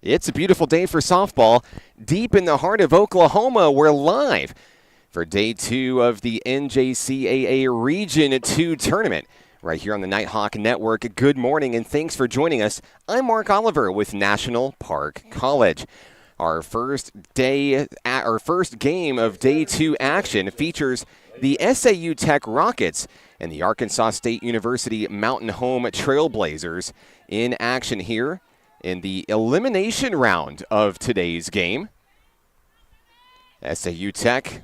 It's a beautiful day for softball. Deep in the heart of Oklahoma, we're live for day 2 of the NJCAA Region 2 tournament right here on the Nighthawk Network. Good morning and thanks for joining us. I'm Mark Oliver with National Park College. Our first game of day 2 action features the SAU Tech Rockets and the Arkansas State University Mountain Home Trailblazers in action here in the elimination round of today's game. SAU Tech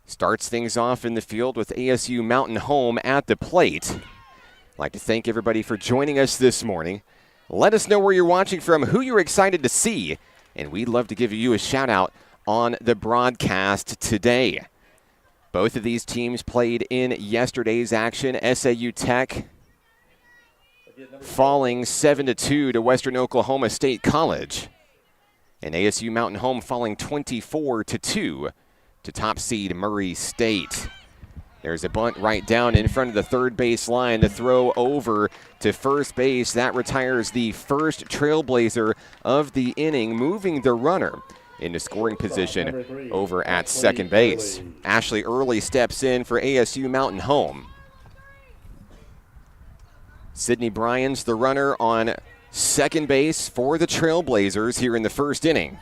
starts things off in the field with ASU-Mountain Home at the plate. I'd like to thank everybody for joining us this morning. Let us know where you're watching from, who you're excited to see, and we'd love to give you a shout out on the broadcast today. Both of these teams played in yesterday's action. SAU Tech falling 7-2 to Western Oklahoma State College, and ASU Mountain Home falling 24-2 to top seed Murray State. There's a bunt right down in front of the third base line to throw over to first base. That retires the first Trailblazer of the inning, moving the runner into scoring position over at second base. Ashley Early steps in for ASU Mountain Home. Sydney Bryan's the runner on second base for the Trailblazers here in the first inning.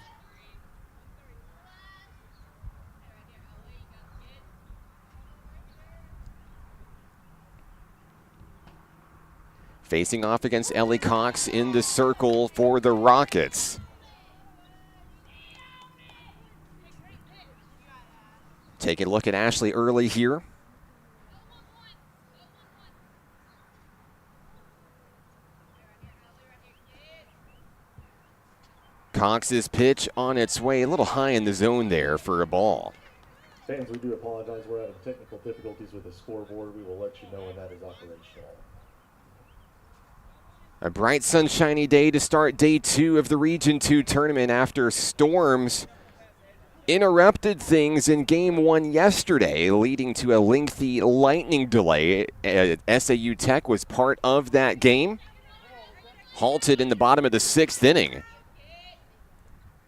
Facing off against Ellie Cox in the circle for the Rockets. Taking a look at Ashley Early here. Cox's pitch on its way, a little high in the zone there for a ball. Fans, we do apologize. We're having technical difficulties with the scoreboard. We will let you know when that is operational. A bright, sunshiny day to start day 2 of the Region 2 tournament after storms interrupted things in Game 1 yesterday, leading to a lengthy lightning delay. SAU Tech was part of that game, halted in the bottom of the 6th inning.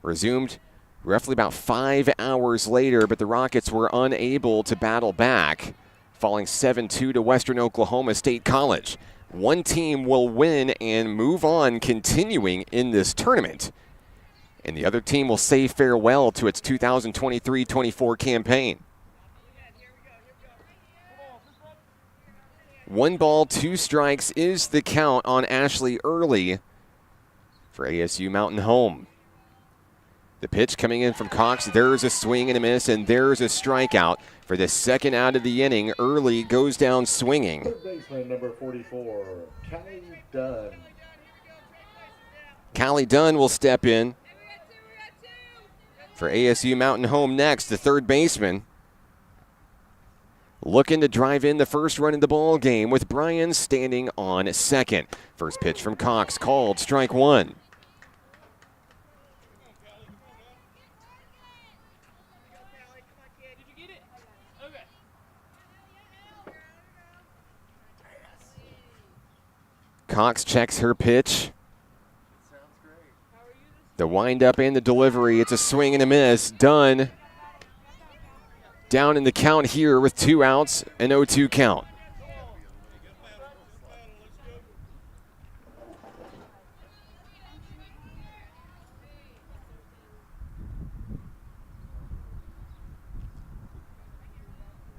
Resumed roughly about 5 hours later, but the Rockets were unable to battle back, falling 7-2 to Western Oklahoma State College. One team will win and move on, continuing in this tournament, and the other team will say farewell to its 2023-24 campaign. 1 ball, 2 strikes is the count on Ashley Early for ASU Mountain Home. The pitch coming in from Cox, there's a swing and a miss, and there's a strikeout for the second out of the inning. Early goes down swinging. Third baseman number 44, Callie Dunn. Callie Dunn will step in for ASU Mountain Home next, the third baseman. Looking to drive in the first run in the ball game with Bryan standing on second. First pitch from Cox, called strike 1. Cox checks her pitch. The windup and the delivery. It's a swing and a miss. Dunn down in the count here with 2 outs, an 0-2 count.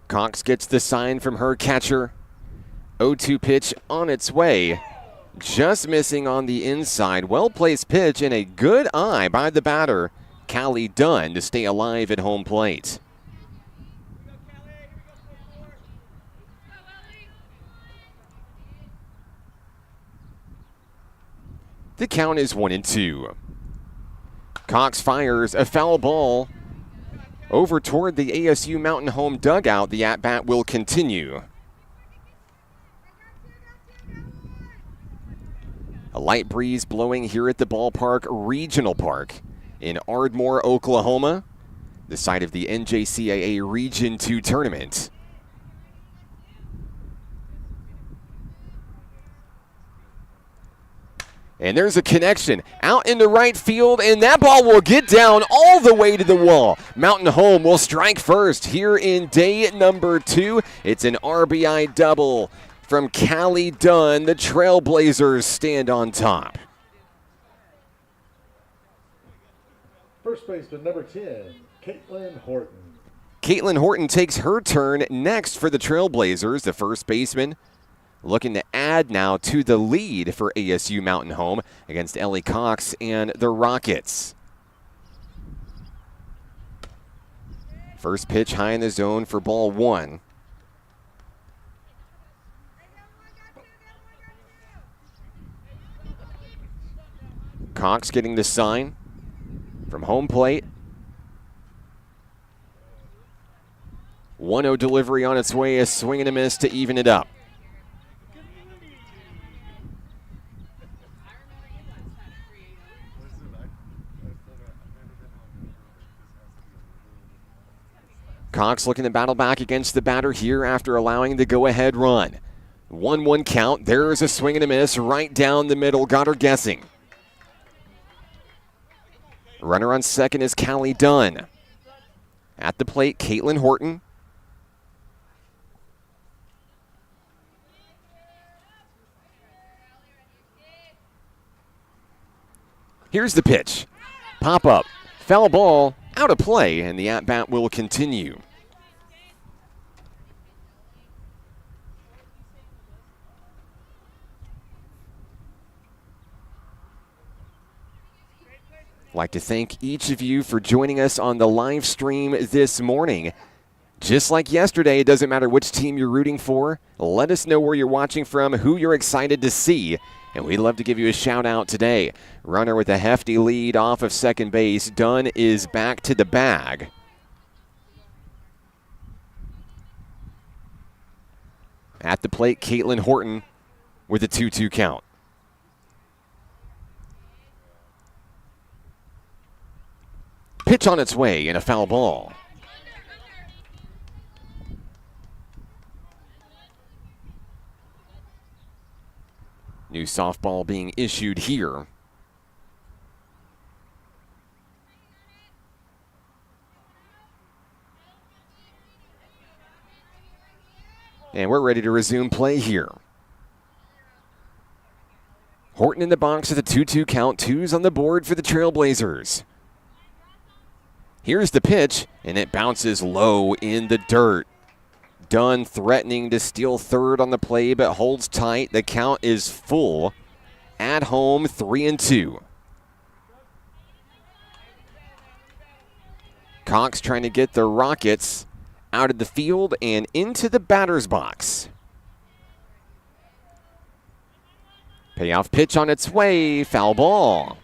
Cox gets the sign from her catcher. 0-2 pitch on its way. Just missing on the inside. Well-placed pitch and a good eye by the batter, Callie Dunn, to stay alive at home plate. The count is 1-2. Cox fires a foul ball over toward the ASU Mountain Home dugout. The at-bat will continue. A light breeze blowing here at the ballpark, Regional Park in Ardmore, Oklahoma, the site of the NJCAA Region 2 tournament. And there's a connection out into right field, and that ball will get down all the way to the wall. Mountain Home will strike first here in day number 2. It's an RBI double from Callie Dunn. The Trailblazers stand on top. First baseman number 10, Caitlin Horton. Caitlin Horton takes her turn next for the Trailblazers, the first baseman, looking to add now to the lead for ASU Mountain Home against Ellie Cox and the Rockets. First pitch high in the zone for ball 1. Cox getting the sign from home plate. 1-0 delivery on its way, a swing and a miss to even it up. Cox looking to battle back against the batter here after allowing the go-ahead run. 1-1 count. There's a swing and a miss right down the middle. Got her guessing. Runner on second is Callie Dunn. At the plate, Caitlin Horton. Here's the pitch. Pop up. Foul ball. Out of play, and the at-bat will continue. I'd like to thank each of you for joining us on the live stream this morning. Just like yesterday, it doesn't matter which team you're rooting for. Let us know where you're watching from, who you're excited to see, and we'd love to give you a shout out today. Runner with a hefty lead off of second base. Dunn is back to the bag. At the plate, Caitlin Horton with a 2-2 count. Pitch on its way and a foul ball. New softball being issued here. And we're ready to resume play here. Horton in the box with a 2-2 count. 2's on the board for the Trailblazers. Here's the pitch, and it bounces low in the dirt. Dunn threatening to steal third on the play, but holds tight. The count is full. At home, 3-2. Cox trying to get the Rockets out of the field and into the batter's box. Payoff pitch on its way. Foul ball.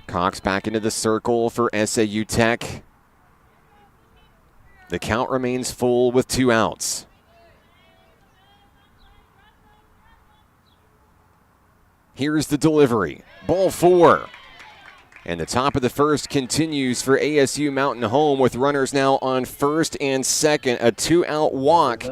Cox back into the circle for SAU Tech. The count remains full with 2 outs. Here's the delivery. Ball 4. And the top of the first continues for ASU Mountain Home with runners now on first and second. A 2-out walk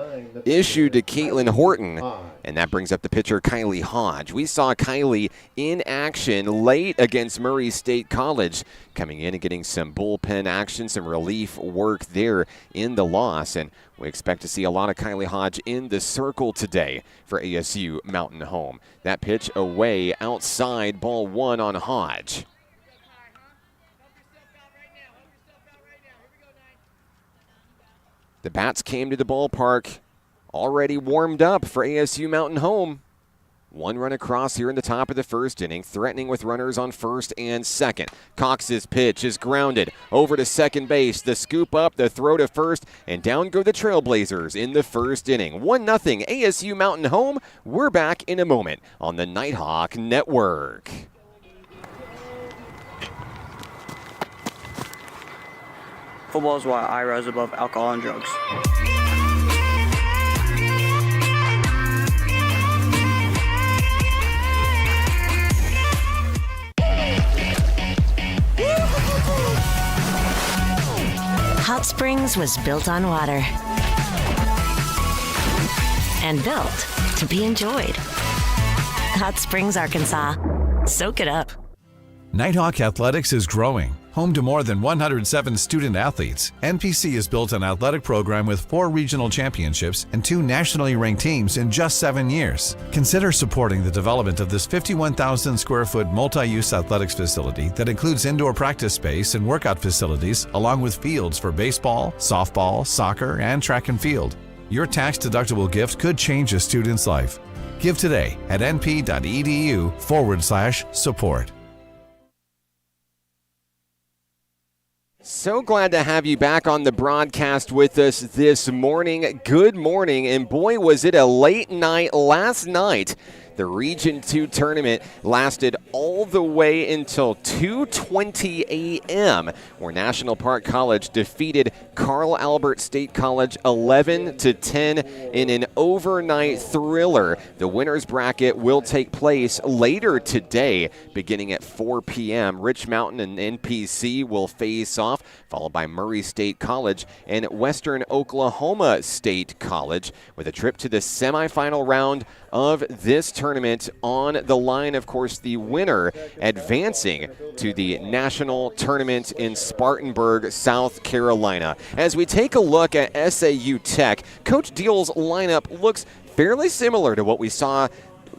issued to Caitlin Horton. And that brings up the pitcher, Kylie Hodge. We saw Kylie in action late against Murray State College, coming in and getting some bullpen action, some relief work there in the loss. And we expect to see a lot of Kylie Hodge in the circle today for ASU Mountain Home. That pitch away outside, ball 1 on Hodge. The bats came to the ballpark already warmed up for ASU Mountain Home. 1 run across here in the top of the first inning, threatening with runners on first and second. Cox's pitch is grounded over to second base. The scoop up, the throw to first, and down go the Trailblazers in the first inning. 1-0 ASU Mountain Home. We're back in a moment on the Nighthawk Network. Football is why I rise above alcohol and drugs. Hot Springs was built on water and built to be enjoyed. Hot Springs, Arkansas. Soak it up. Nighthawk Athletics is growing. Home to more than 107 student athletes, NPC has built an athletic program with 4 regional championships and 2 nationally ranked teams in just 7 years. Consider supporting the development of this 51,000 square foot multi-use athletics facility that includes indoor practice space and workout facilities, along with fields for baseball, softball, soccer, and track and field. Your tax-deductible gift could change a student's life. Give today at np.edu/support. So glad to have you back on the broadcast with us this morning. Good morning, and boy, was it a late night last night. The Region 2 tournament lasted all the way until 2:20 a.m., where National Park College defeated Carl Albert State College 11-10 in an overnight thriller. The winner's bracket will take place later today, beginning at 4 p.m. Rich Mountain and NPC will face off, followed by Murray State College and Western Oklahoma State College, with a trip to the semifinal round of this tournament on the line. Of course, the winner advancing to the national tournament in Spartanburg, South Carolina. As we take a look at SAU Tech, Coach Deal's lineup looks fairly similar to what we saw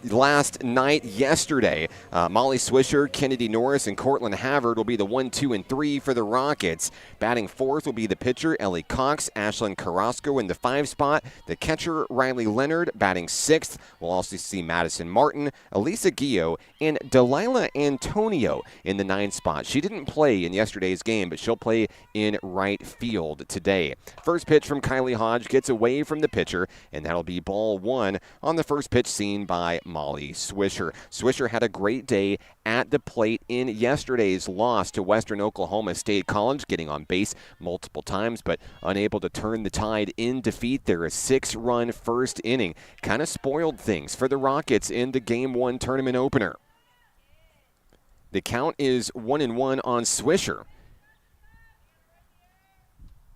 last night yesterday. Molly Swisher, Kennedy Norris, and Cortland Havard will be the 1, 2, and 3 for the Rockets. Batting fourth will be the pitcher, Ellie Cox. Ashlyn Carrasco in the 5 spot. The catcher, Riley Leonard, batting sixth. We'll also see Madison Martin, Elisa Guillo, and Delilah Antonio in the 9 spot. She didn't play in yesterday's game, but she'll play in right field today. First pitch from Kylie Hodge gets away from the pitcher, and that'll be ball 1 on the first pitch seen by Molly Swisher. Swisher had a great day at the plate in yesterday's loss to Western Oklahoma State College, getting on base multiple times, but unable to turn the tide in defeat. There a 6-run first inning kind of spoiled things for the Rockets in the Game 1 tournament opener. The count is 1-1 on Swisher.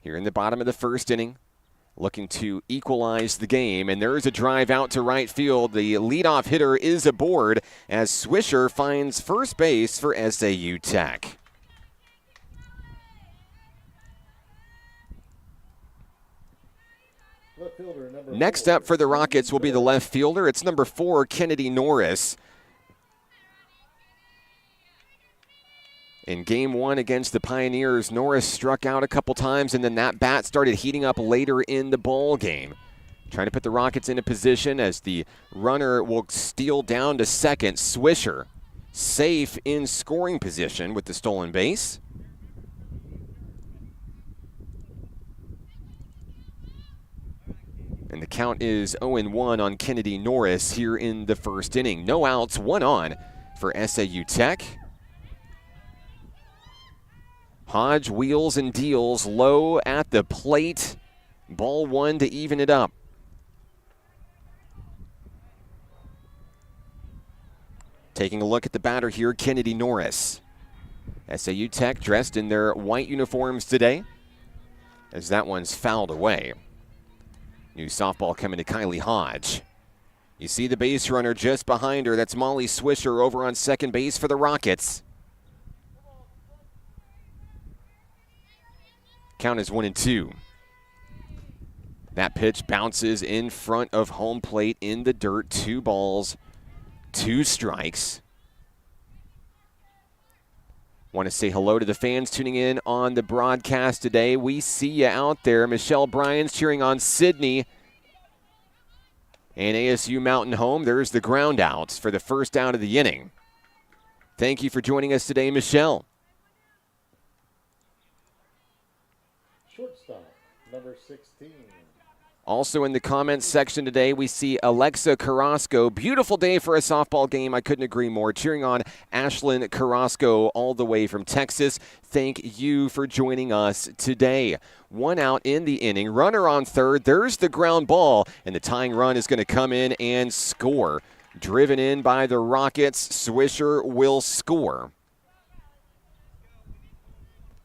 Here in the bottom of the first inning, looking to equalize the game, and there is a drive out to right field. The leadoff hitter is aboard as Swisher finds first base for SAU Tech. Next up for the Rockets will be the left fielder. It's number 4, Kennedy Norris. In Game 1 against the Pioneers, Norris struck out a couple times, and then that bat started heating up later in the ball game. Trying to put the Rockets in a position as the runner will steal down to second. Swisher safe in scoring position with the stolen base. And the count is 0-1 on Kennedy Norris here in the first inning. No outs, 1 on for SAU Tech. Hodge wheels and deals low at the plate. Ball 1 to even it up. Taking a look at the batter here, Kennedy Norris. SAU Tech dressed in their white uniforms today, as that one's fouled away. New softball coming to Kylie Hodge. You see the base runner just behind her. That's Molly Swisher over on second base for the Rockets. Count is 1-2. That pitch bounces in front of home plate in the dirt. 2 balls, 2 strikes. Want to say hello to the fans tuning in on the broadcast today. We see you out there. Michelle Bryans cheering on Sydney and ASU-Mountain home. There's the ground outs for the first out of the inning. Thank you for joining us today, Michelle. Shortstop, number 16. Also in the comments section today, we see Alexa Carrasco. Beautiful day for a softball game. I couldn't agree more. Cheering on Ashlyn Carrasco all the way from Texas. Thank you for joining us today. 1 out in the inning. Runner on third. There's the ground ball, and the tying run is going to come in and score. Driven in by the Rockets. Swisher will score.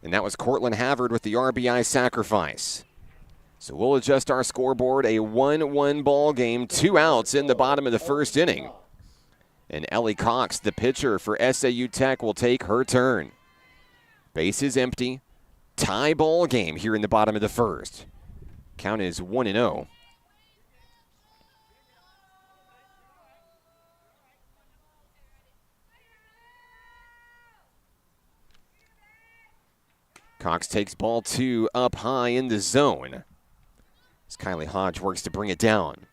And that was Cortland Havard with the RBI sacrifice. So we'll adjust our scoreboard. A 1-1 ball game, 2 outs in the bottom of the first inning. And Ellie Cox, the pitcher for SAU Tech, will take her turn. Base is empty. Tie ball game here in the bottom of the first. Count is 1-0. Cox takes ball 2 up high in the zone as Kylie Hodge works to bring it down.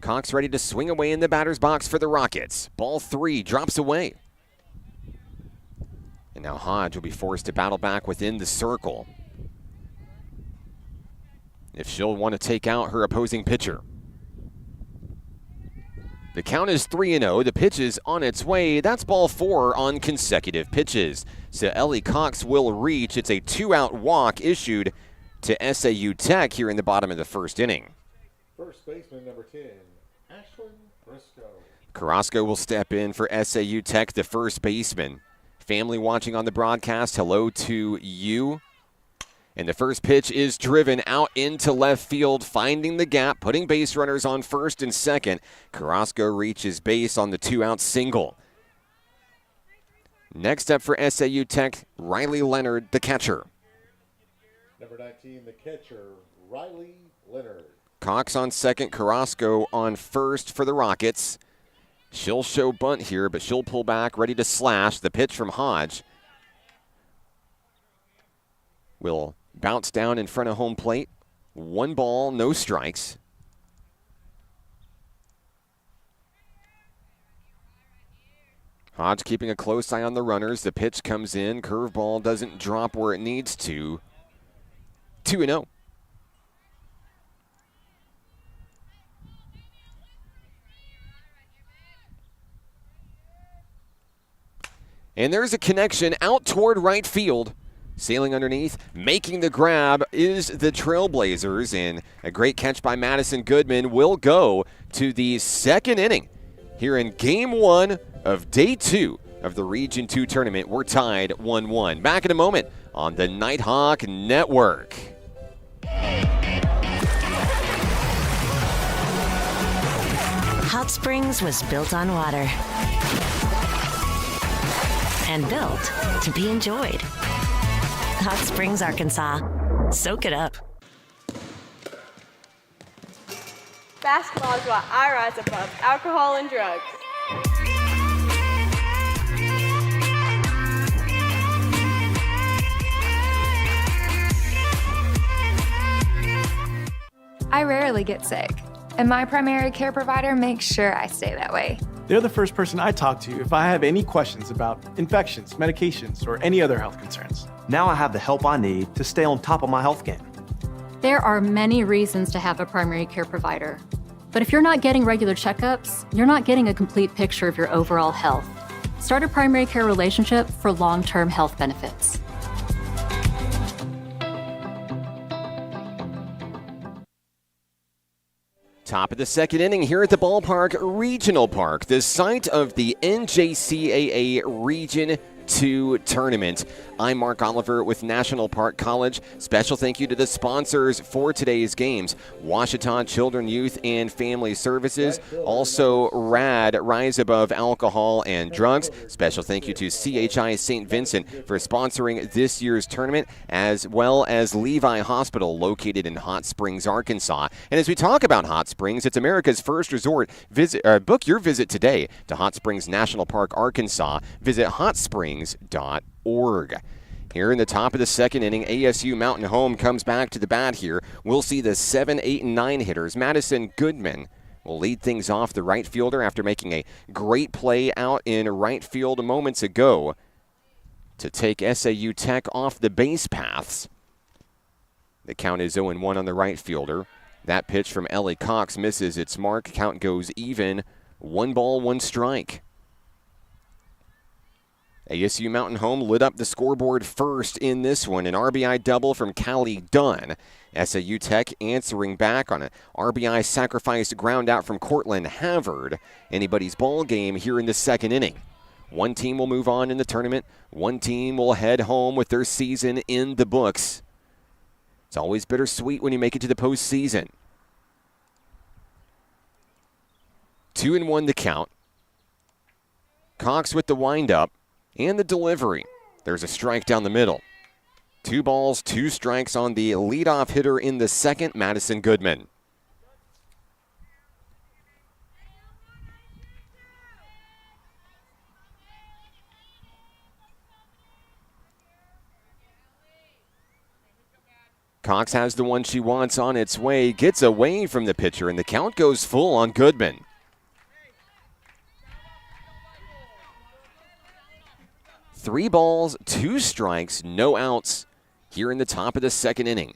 Cox ready to swing away in the batter's box for the Rockets. Ball 3 drops away. And now Hodge will be forced to battle back within the circle if she'll want to take out her opposing pitcher. The count is 3-0. The pitch is on its way. That's ball 4 on consecutive pitches. So Ellie Cox will reach. It's a 2-out walk issued to SAU Tech here in the bottom of the first inning. First baseman, number 10, Ashlyn Briscoe. Carrasco will step in for SAU Tech, the first baseman. Family watching on the broadcast, hello to you. And the first pitch is driven out into left field, finding the gap, putting base runners on first and second. Carrasco reaches base on the 2-out single. Next up for SAU Tech, Riley Leonard, the catcher. Number 19, the catcher, Riley Leonard. Cox on second, Carrasco on first for the Rockets. She'll show bunt here, but she'll pull back, ready to slash. The pitch from Hodge will bounce down in front of home plate. 1 ball, no strikes. Hodge keeping a close eye on the runners. The pitch comes in. Curveball doesn't drop where it needs to. 2-0. And there's a connection out toward right field. Sailing underneath, making the grab is the Trailblazers, and a great catch by Madison Goodman will go to the second inning. Here in Game 1 of Day 2 of the Region 2 tournament, we're tied 1-1. Back in a moment on the Nighthawk Network. Hot Springs was built on water and built to be enjoyed. Hot Springs, Arkansas. Soak it up. Basketball is why I rise above alcohol and drugs. I rarely get sick, and my primary care provider makes sure I stay that way. They're the first person I talk to if I have any questions about infections, medications, or any other health concerns. Now I have the help I need to stay on top of my health game. There are many reasons to have a primary care provider. But if you're not getting regular checkups, you're not getting a complete picture of your overall health. Start a primary care relationship for long-term health benefits. Top of the second inning here at the ballpark, Regional Park, the site of the NJCAA Region 2 tournament. I'm Mark Oliver with National Park College. Special thank you to the sponsors for today's games: Ouachita Children, Youth, and Family Services. Also, RAD, Rise Above Alcohol and Drugs. Special thank you to CHI St. Vincent for sponsoring this year's tournament, as well as Levi Hospital, located in Hot Springs, Arkansas. And as we talk about Hot Springs, it's America's first resort. Book your visit today to Hot Springs National Park, Arkansas. Visit hotsprings.org. Here in the top of the second inning, ASU-Mountain home comes back to the bat here. We'll see the 7, 8, and 9 hitters. Madison Goodman will lead things off, the right fielder, after making a great play out in right field moments ago to take SAU Tech off the base paths. The count is 0-1 on the right fielder. That pitch from Ellie Cox misses its mark. Count goes even. 1 ball, 1 strike. ASU-Mountain home lit up the scoreboard first in this one. An RBI double from Callie Dunn. SAU Tech answering back on an RBI sacrifice ground out from Cortland Havard. Anybody's ball game here in the second inning. One team will move on in the tournament. One team will head home with their season in the books. It's always bittersweet when you make it to the postseason. 2-1 the count. Cox with the windup and the delivery. There's a strike down the middle. 2 balls, 2 strikes on the leadoff hitter in the second, Madison Goodman. Cox has the one she wants on its way, gets away from the pitcher, and the count goes full on Goodman. Three balls, 2 strikes, no outs here in the top of the second inning.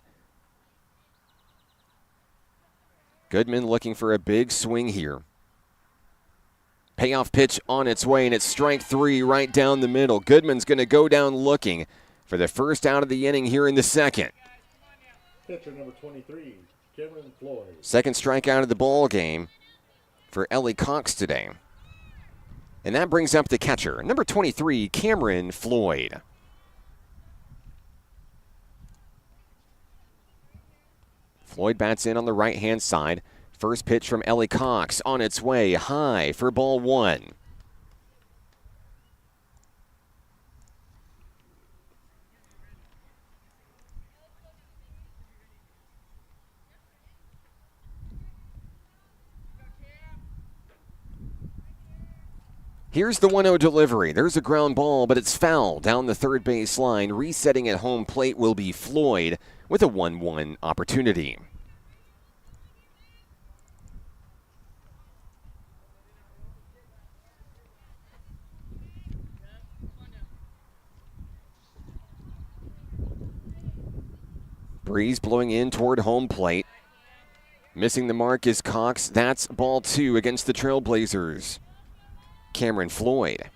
Goodman looking for a big swing here. Payoff pitch on its way, and it's strike 3 right down the middle. Goodman's going to go down looking for the first out of the inning here in the second. Pitcher number 23, Cameron Floyd. Second strikeout of the ball game for Ellie Cox today. And that brings up the catcher, number 23, Cameron Floyd. Floyd bats in on the right-hand side. First pitch from Ellie Cox on its way, high for ball 1. Here's the 1-0 delivery. There's a ground ball, but it's foul down the third base line. Resetting at home plate will be Floyd with a 1-1 opportunity. Breeze blowing in toward home plate. Missing the mark is Cox. That's ball 2 against the Trailblazers. Cameron Floyd.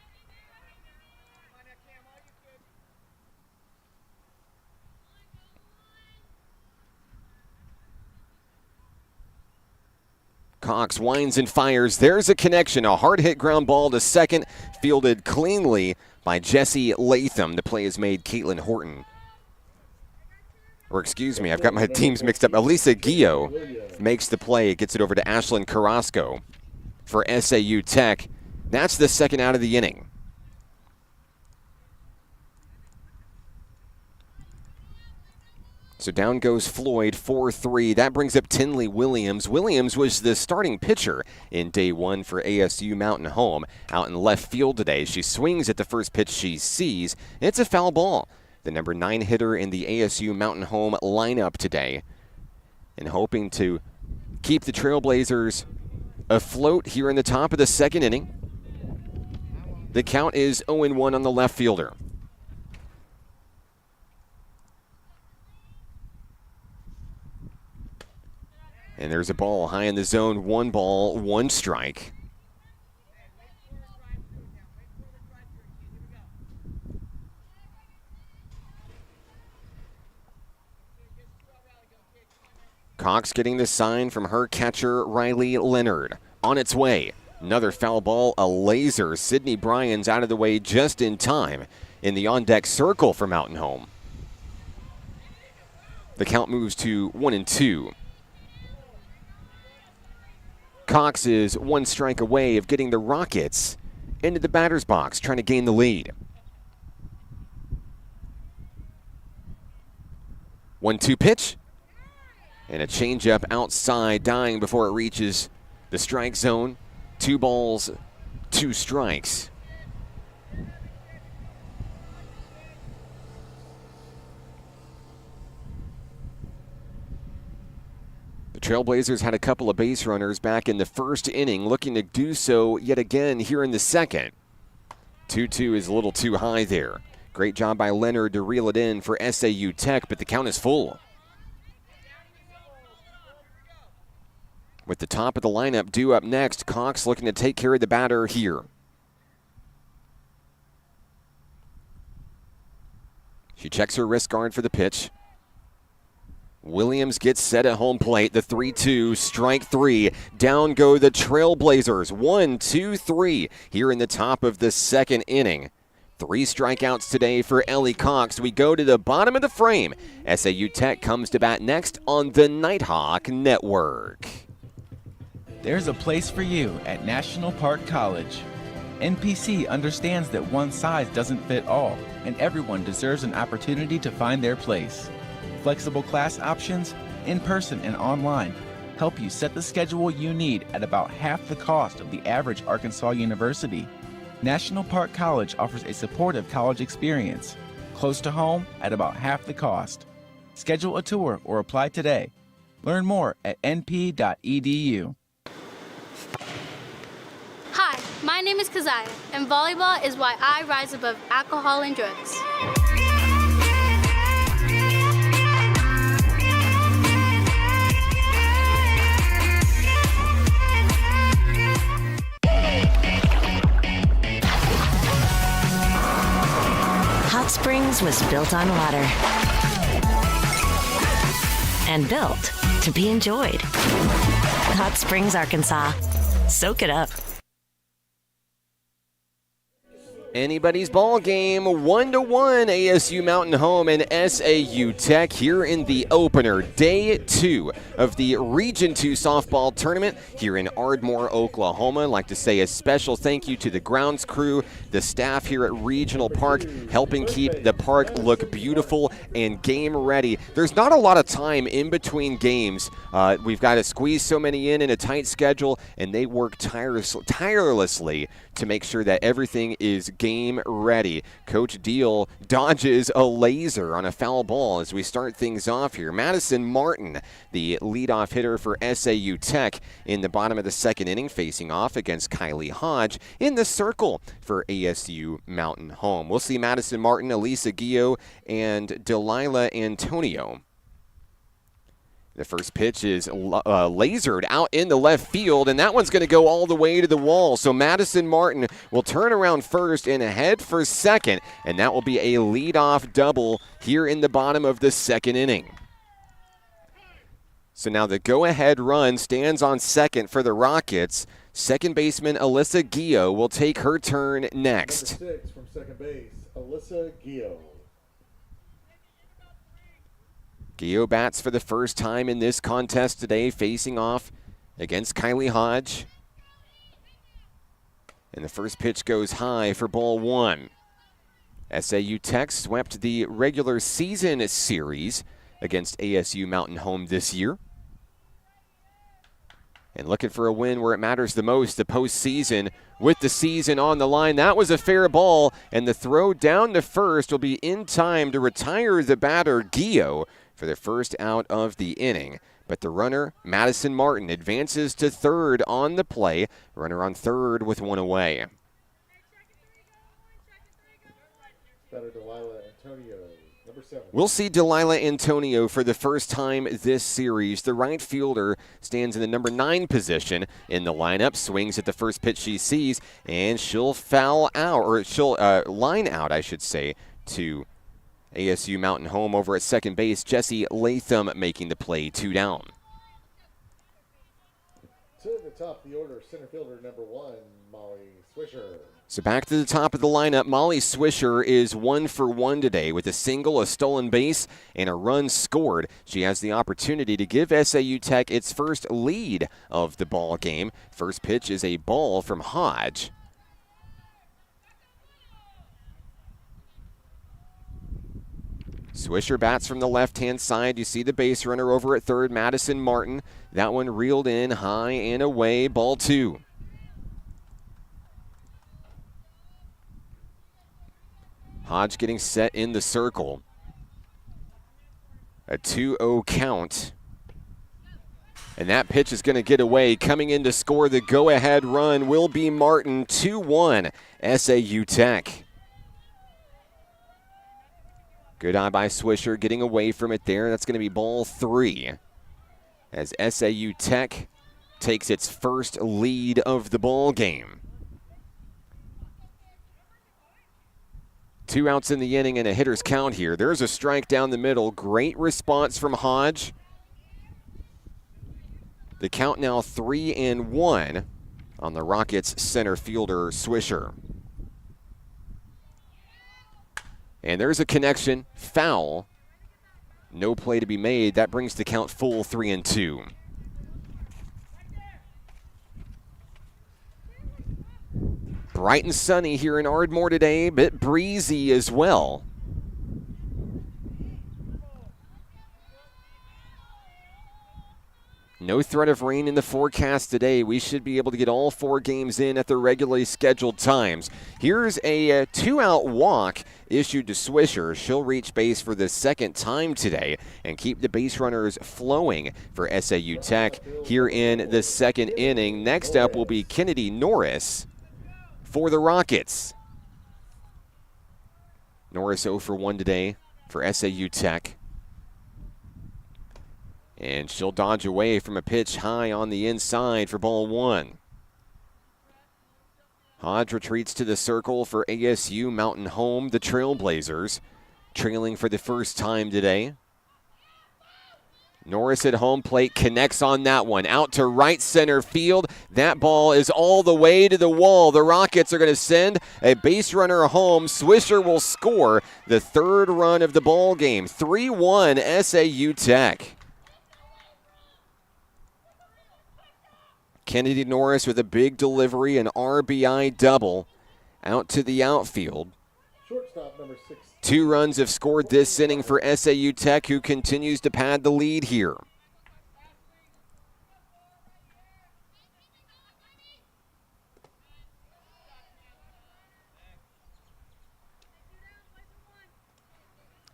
Cox winds and fires. There's a connection. A hard-hit ground ball to second, fielded cleanly by Jesse Latham. The play is made Caitlin Horton. Or excuse me, I've got my teams mixed up. Elisa Guillo makes the play. Gets it over to Ashlyn Carrasco for SAU Tech. That's the second out of the inning. So down goes Floyd, 4-3. That brings up Tinley Williams. Williams was the starting pitcher in day 1 for ASU-Mountain home. Out in left field today. She swings at the first pitch she sees. It's a foul ball. The number 9 hitter in the ASU-Mountain home lineup today. And hoping to keep the Trailblazers afloat here in the top of the second inning. The count is 0-1 on the left fielder. And there's a ball high in the zone. 1 ball, 1 strike. Cox getting the sign from her catcher, Riley Leonard. On its way. Another foul ball, a laser. Sydney Bryan's out of the way just in time in the on-deck circle for Mountain Home. The count moves to 1-2. Cox is 1 strike away of getting the Rockets into the batter's box, trying to gain the lead. 1-2 pitch. And a changeup outside, dying before it reaches the strike zone. 2 balls, 2 strikes. The Trailblazers had a couple of base runners back in the first inning, looking to do so yet again here in the second. 2-2 is a little too high there. Great job by Leonard to reel it in for SAU Tech, but the count is full. With the top of the lineup due up next, Cox looking to take care of the batter here. She checks her wrist guard for the pitch. Williams gets set at home plate. The 3-2, strike three. Down go the Trailblazers. 1, 2, 3 here in the top of the second inning. 3 strikeouts today for Ellie Cox. We go to the bottom of the frame. SAU Tech comes to bat next on the Nighthawk Network. There's a place for you at National Park College. NPC understands that one size doesn't fit all, and everyone deserves an opportunity to find their place. Flexible class options, in-person and online, help you set the schedule you need at about half the cost of the average Arkansas university. National Park College offers a supportive college experience, close to home at about half the cost. Schedule a tour or apply today. Learn more at np.edu. Hi, my name is Keziah, and volleyball is why I rise above alcohol and drugs. Hot Springs was built on water and built to be enjoyed. Hot Springs, Arkansas. Soak it up. Anybody's ball game, 1-1, ASU-Mountain home and SAU Tech here in the opener, day 2 of the Region 2 softball tournament here in Ardmore, Oklahoma. I'd like to say a special thank you to the grounds crew, the staff here at Regional Park, helping keep the park look beautiful and game ready. There's not a lot of time in between games. We've got to squeeze so many in a tight schedule, and they work tirelessly to make sure that everything is game ready. Coach Deal dodges a laser on a foul ball as we start things off here. Madison Martin, the leadoff hitter for SAU Tech in the bottom of the second inning, facing off against Kylie Hodge in the circle for ASU Mountain home. We'll see Madison Martin, Elisa Gio, and Delilah Antonio. The first pitch is lasered out in the left field, and that one's going to go all the way to the wall. So Madison Martin will turn around first and head for second, and that will be a leadoff double here in the bottom of the second inning. So now the go-ahead run stands on second for the Rockets. Second baseman Alyssa Gio will take her turn next. Number 6 from second base, Alyssa Gio. Gio bats for the first time in this contest today, facing off against Kylie Hodge. And the first pitch goes high for ball 1. SAU Tech swept the regular season series against ASU Mountain home this year. And looking for a win where it matters the most, the postseason, with the season on the line. That was a fair ball, and the throw down to first will be in time to retire the batter, Gio, for the first out of the inning. But the runner, Madison Martin, advances to third on the play. Runner on third with one away. Batter Delilah Antonio, number 7. We'll see Delilah Antonio for the first time this series. The right fielder stands in the number 9 position in the lineup, swings at the first pitch she sees, and she'll foul out, or she'll line out, I should say, to ASU Mountain home over at second base. Jesse Latham making the play, 2 down. To the top of the order, center fielder number 1, Molly Swisher. So back to the top of the lineup, Molly Swisher is 1 for 1 today with a single, a stolen base, and a run scored. She has the opportunity to give SAU Tech its first lead of the ball game. First pitch is a ball from Hodge. Swisher bats from the left-hand side. You see the base runner over at third, Madison Martin. That one reeled in high and away, ball 2. Hodge getting set in the circle. A 2-0 count. And that pitch is going to get away. Coming in to score the go-ahead run will be Martin, 2-1, SAU Tech. Good eye by Swisher, getting away from it there. That's going to be ball 3 as SAU Tech takes its first lead of the ball game. 2 outs in the inning and a hitter's count here. There's a strike down the middle. Great response from Hodge. The count now 3-1 on the Rockets center fielder Swisher. And there's a connection, foul. No play to be made. That brings the count full 3-2. Bright and sunny here in Ardmore today, a bit breezy as well. No threat of rain in the forecast today. We should be able to get all 4 games in at the regularly scheduled times. Here's a 2-out walk issued to Swisher. She'll reach base for the second time today and keep the base runners flowing for SAU Tech here in the second inning. Next up will be Kennedy Norris for the Rockets. Norris 0 for 1 today for SAU Tech. And she'll dodge away from a pitch high on the inside for ball 1. Hodge retreats to the circle for ASU-Mountain home, the Trailblazers, trailing for the first time today. Norris at home plate connects on that one. Out to right center field. That ball is all the way to the wall. The Rockets are going to send a base runner home. Swisher will score the 3rd run of the ball game. 3-1 SAU Tech. Kennedy Norris with a big delivery, an RBI double out to the outfield. Shortstop number 6. 2 runs have scored this inning for SAU Tech, who continues to pad the lead here.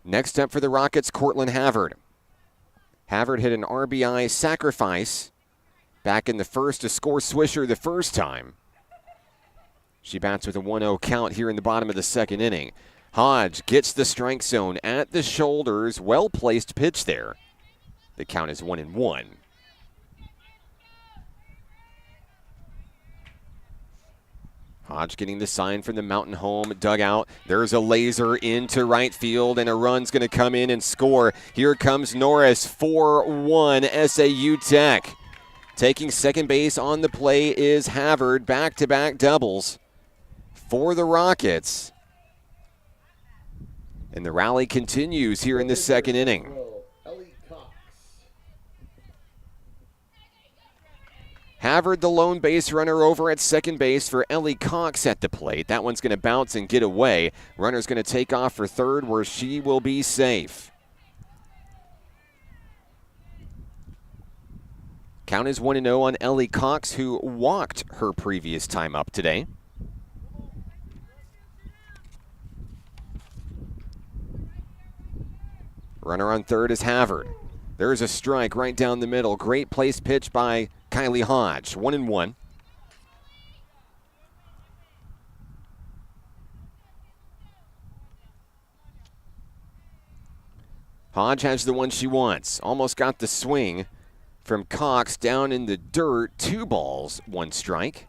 Next up for the Rockets, Cortland Havard. Havard hit an RBI sacrifice back in the first to score Swisher the first time. She bats with a 1-0 count here in the bottom of the second inning. Hodge gets the strike zone at the shoulders. Well-placed pitch there. The count is 1-1. Hodge getting the sign from the Mountain home dugout. There's a laser into right field, and a run's going to come in and score. Here comes Norris, 4-1 SAU Tech. Taking second base on the play is Havard. Back-to-back doubles for the Rockets. And the rally continues here in the second inning. Havard, the lone base runner over at second base for Ellie Cox at the plate. That one's going to bounce and get away. Runner's going to take off for third where she will be safe. Count is 1-0 on Ellie Cox, who walked her previous time up today. Runner on third is Havard. There's a strike right down the middle. Great place pitch by Kylie Hodge. 1-1. Hodge has the one she wants. Almost got the swing from Cox down in the dirt. 2 balls, 1 strike.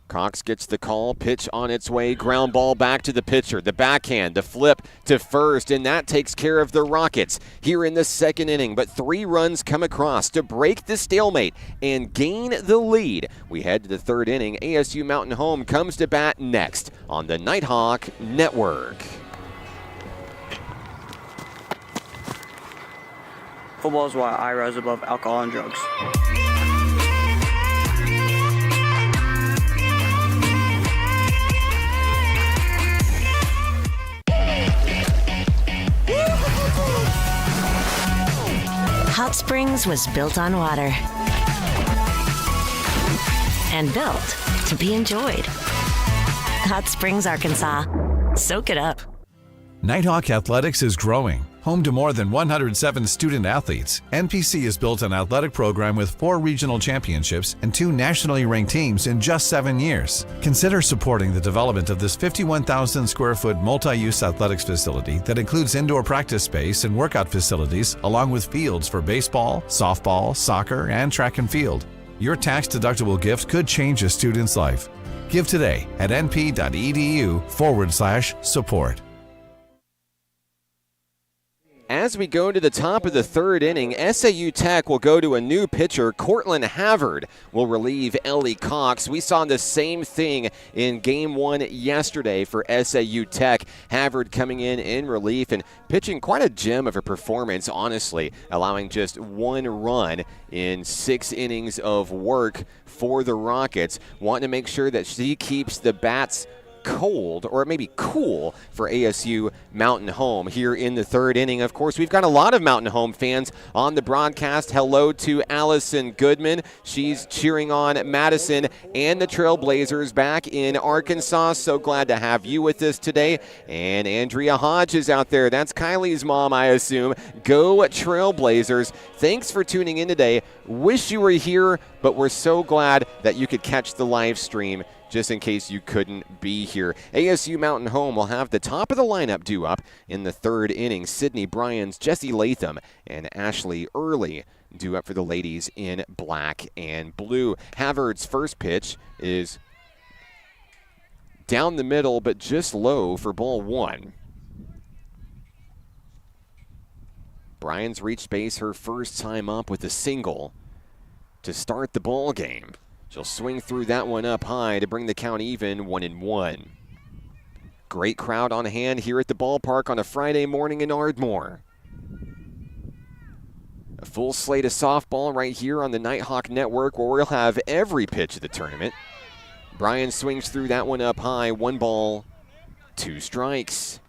Cox gets the call, pitch on its way, ground ball back to the pitcher. The backhand, the flip to first, and that takes care of the Rockets here in the second inning. But 3 runs come across to break the stalemate and gain the lead. We head to the third inning. ASU-Mountain home comes to bat next on the Nighthawk Network. Football is why I rise above alcohol and drugs. Hot Springs was built on water and built to be enjoyed. Hot Springs, Arkansas. Soak it up. Nighthawk Athletics is growing. Home to more than 107 student athletes, NPC has built an athletic program with 4 regional championships and 2 nationally ranked teams in just 7 years. Consider supporting the development of this 51,000 square foot multi-use athletics facility that includes indoor practice space and workout facilities, along with fields for baseball, softball, soccer, and track and field. Your tax-deductible gift could change a student's life. Give today at np.edu/support. As we go to the top of the third inning, SAU Tech will go to a new pitcher. Cortland Havard will relieve Ellie Cox. We saw the same thing in Game 1 yesterday for SAU Tech. Havard coming in relief and pitching quite a gem of a performance, honestly, allowing just 1 run in 6 innings of work for the Rockets. Wanting to make sure that she keeps the bats cold, or maybe cool, for ASU-Mountain home here in the third inning. Of course, we've got a lot of Mountain home fans on the broadcast. Hello to Allison Goodman. She's cheering on Madison and the Trailblazers back in Arkansas. So glad to have you with us today. And Andrea Hodge is out there. That's Kylie's mom, I assume. Go Trailblazers. Thanks for tuning in today. Wish you were here, but we're so glad that you could catch the live stream just in case you couldn't be here. ASU Mountain home will have the top of the lineup due up in the third inning. Sydney Bryans, Jesse Latham, and Ashley Early due up for the ladies in black and blue. Havard's first pitch is down the middle, but just low for ball 1. Bryans reached base her first time up with a single to start the ball game. She'll swing through that one up high to bring the count even, 1-1. Great crowd on hand here at the ballpark on a Friday morning in Ardmore. A full slate of softball right here on the Nighthawk Network, where we'll have every pitch of the tournament. Brian swings through that one up high, 1 ball, 2 strikes.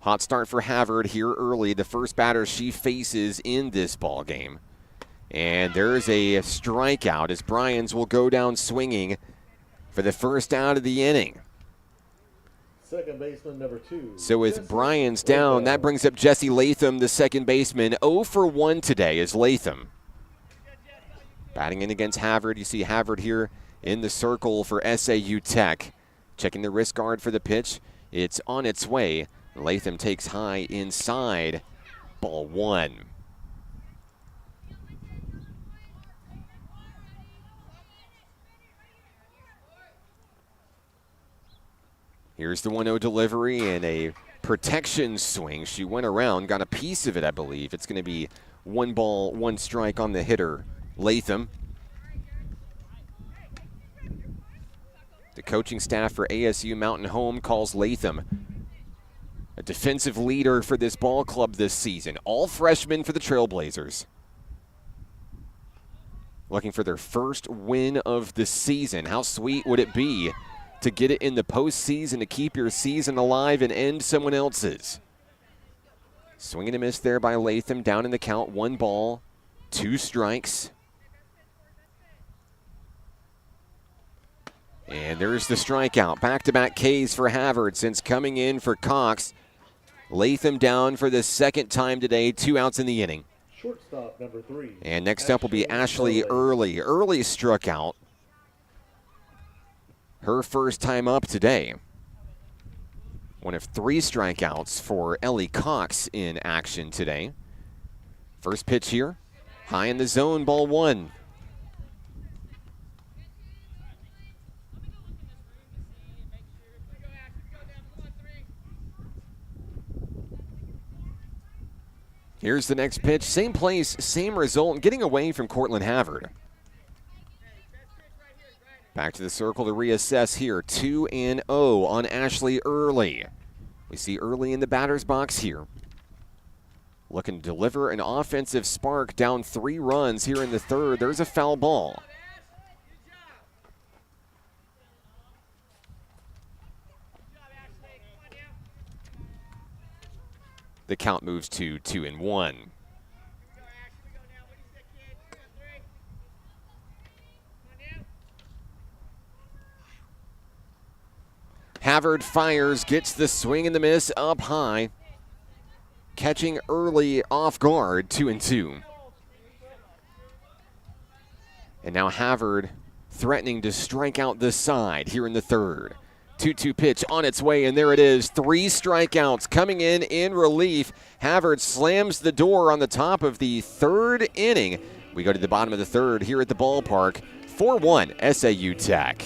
Hot start for Havard here early, the first batter she faces in this ball game. And there's a strikeout as Bryans will go down swinging for the first out of the inning. Second baseman, number 2. So with Bryans down, that brings up Jesse Latham, the second baseman. 0 for 1 today is Latham. Batting in against Havard. You see Havard here in the circle for SAU Tech. Checking the wrist guard for the pitch. It's on its way. Latham takes high inside. Ball 1. Here's the 1-0 delivery and a protection swing. She went around, got a piece of it, I believe. It's going to be 1 ball, 1 strike on the hitter, Latham. The coaching staff for ASU Mountain home calls Latham a defensive leader for this ball club this season. All freshmen for the Trailblazers. Looking for their first win of the season. How sweet would it be to get it in the postseason, to keep your season alive and end someone else's? Swing and a miss there by Latham. Down in the count, 1 ball, 2 strikes. And there's the strikeout. Back-to-back Ks for Havard since coming in for Cox. Latham down for the second time today, 2 outs in the inning. Shortstop, number 3. And next up will be Ashley Early. Early struck out. Her first time up today. One of 3 strikeouts for Ellie Cox in action today. First pitch here, high in the zone, ball 1. Here's the next pitch, same place, same result, getting away from Cortland Havard. Back to the circle to reassess here. 2-0 on Ashley Early. We see Early in the batter's box here. Looking to deliver an offensive spark, down 3 runs here in the third. There's a foul ball. The count moves to 2-1. Havard fires, gets the swing and the miss up high. Catching early off guard, 2-2. And now Havard threatening to strike out the side here in the third. 2-2 pitch on its way, and there it is. 3 strikeouts coming in relief. Havard slams the door on the top of the third inning. We go to the bottom of the third here at the ballpark. 4-1 SAU Tech.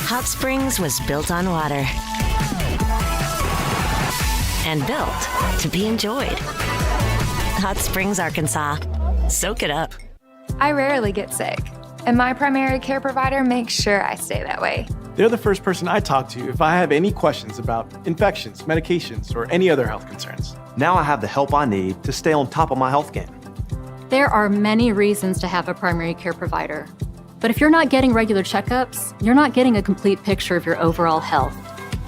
Hot Springs was built on water and built to be enjoyed. Hot Springs, Arkansas. Soak it up. I rarely get sick, and my primary care provider makes sure I stay that way. They're the first person I talk to if I have any questions about infections, medications, or any other health concerns. Now I have the help I need to stay on top of my health game. There are many reasons to have a primary care provider. But if you're not getting regular checkups, you're not getting a complete picture of your overall health.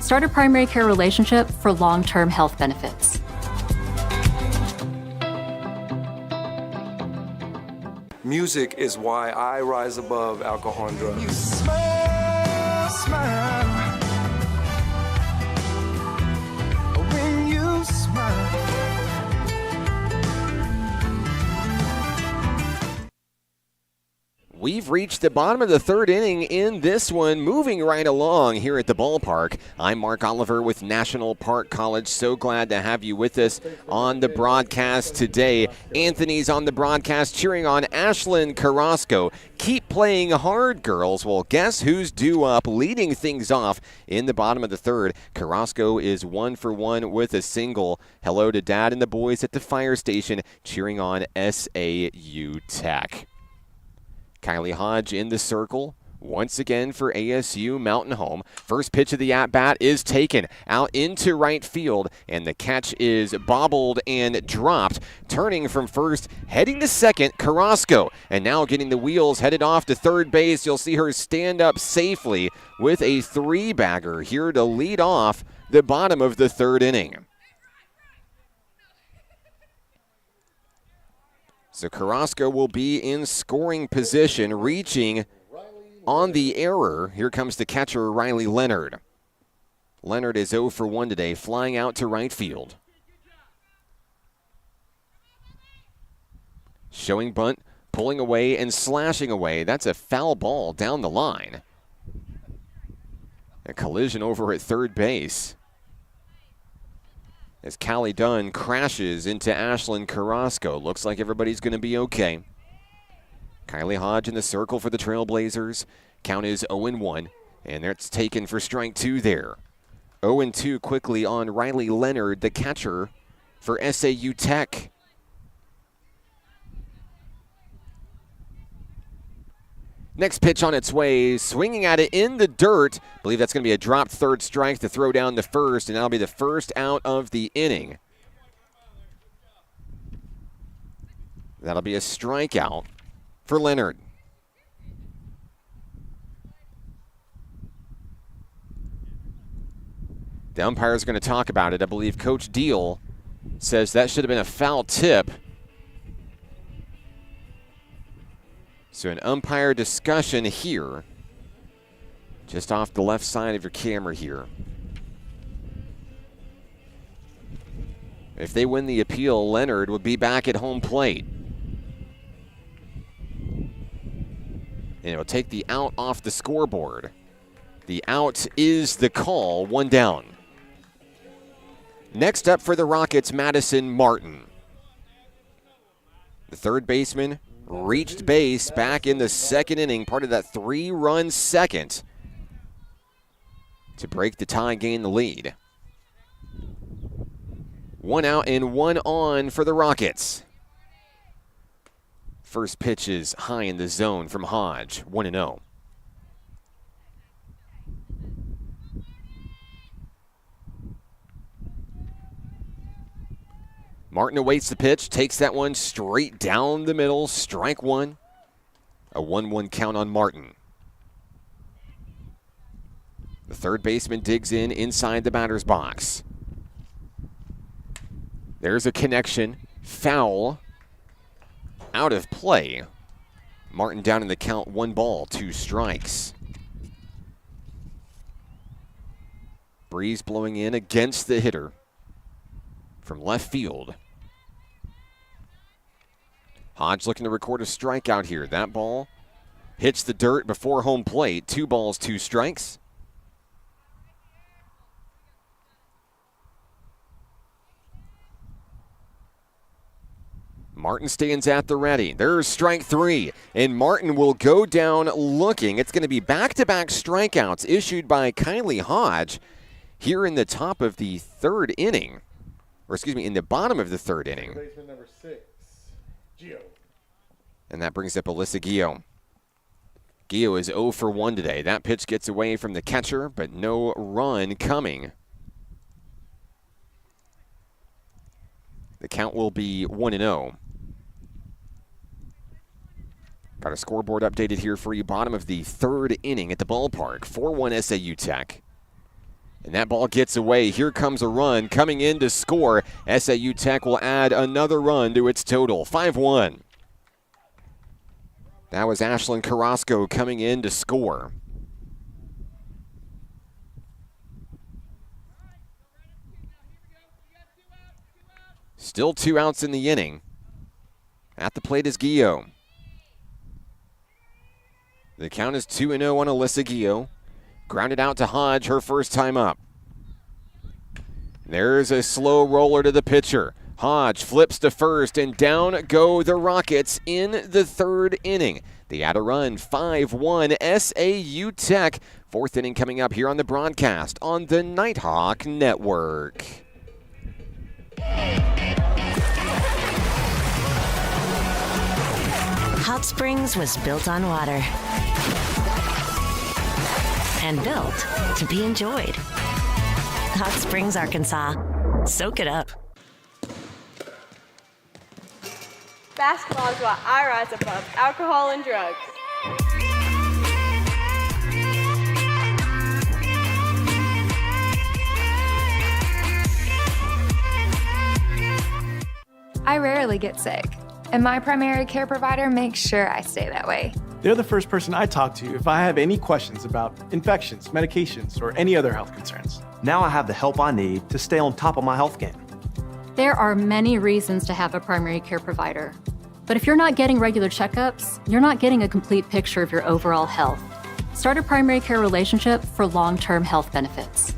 Start a primary care relationship for long-term health benefits. Music is why I rise above alcohol and drugs. You smile, smile. When you smile. We've reached the bottom of the third inning in this one, moving right along here at the ballpark. I'm Mark Oliver with National Park College. So glad to have you with us on the broadcast today. Anthony's on the broadcast cheering on Ashlyn Carrasco. Keep playing hard, girls. Well, guess who's due up, leading things off in the bottom of the third. Carrasco is 1 for 1 with a single. Hello to Dad and the boys at the fire station cheering on SAU Tech. Kylie Hodge in the circle once again for ASU-Mountain home. First pitch of the at-bat is taken out into right field, and the catch is bobbled and dropped. Turning from first, heading to second, Carrasco. And now getting the wheels headed off to third base. You'll see her stand up safely with a 3-bagger here to lead off the bottom of the third inning. So Carrasco will be in scoring position, reaching on the error. Here comes the catcher, Riley Leonard. Leonard is 0 for 1 today, flying out to right field. Showing bunt, pulling away and slashing away. That's a foul ball down the line. A collision over at third base, as Callie Dunn crashes into Ashlyn Carrasco. Looks like everybody's going to be okay. Kylie Hodge in the circle for the Trailblazers. Count is 0-1, and that's taken for strike 2 there. 0-2 quickly on Riley Leonard, the catcher for SAU Tech. Next pitch on its way, swinging at it in the dirt. I believe that's going to be a dropped third strike to throw down the first, and that'll be the first out of the inning. That'll be a strikeout for Leonard. The umpire's going to talk about it. I believe Coach Deal says that should have been a foul tip. So an umpire discussion here, just off the left side of your camera here. If they win the appeal, Leonard would be back at home plate. And it'll take the out off the scoreboard. The out is the call, 1 down. Next up for the Rockets, Madison Martin. The third baseman reached base back in the second inning, part of that 3-run second to break the tie, gain the lead. 1 out and 1 on for the Rockets. First pitch is high in the zone from Hodge, 1-0. Martin awaits the pitch, takes that one straight down the middle, strike 1. A 1-1 count on Martin. The third baseman digs in inside the batter's box. There's a connection, foul, out of play. Martin down in the count, 1 ball, 2 strikes. Breeze blowing in against the hitter from left field. Hodge looking to record a strikeout here. That ball hits the dirt before home plate. 2 balls, 2 strikes. Martin stands at the ready. There's strike 3, and Martin will go down looking. It's going to be back-to-back strikeouts issued by Kylie Hodge here in the top of the 3rd inning. Or excuse me, in the bottom of the 3rd inning. Baseman number 6, Gio. And that brings up Alyssa Gio. Gio is 0 for 1 today. That pitch gets away from the catcher, but no run coming. The count will be 1-0. Got a scoreboard updated here for you. Bottom of the 3rd inning at the ballpark. 4-1 SAU Tech. And that ball gets away. Here comes a run coming in to score. SAU Tech will add another run to its total. 5-1. That was Ashlyn Carrasco coming in to score. Still 2 outs in the inning. At the plate is Gio. The count is 2-0 on Alyssa Gio. Grounded out to Hodge, her first time up. There's a slow roller to the pitcher. Hodge flips to first, and down go the Rockets in the 3rd inning. They add a run, 5-1 SAU Tech. 4th inning coming up here on the broadcast on the Nighthawk Network. Hot Springs was built on water and built to be enjoyed. Hot Springs, Arkansas. Soak it up. Basketball is why I rise above alcohol and drugs. I rarely get sick, and my primary care provider makes sure I stay that way. They're the first person I talk to if I have any questions about infections, medications, or any other health concerns. Now I have the help I need to stay on top of my health game. There are many reasons to have a primary care provider. But if you're not getting regular checkups, you're not getting a complete picture of your overall health. Start a primary care relationship for long-term health benefits.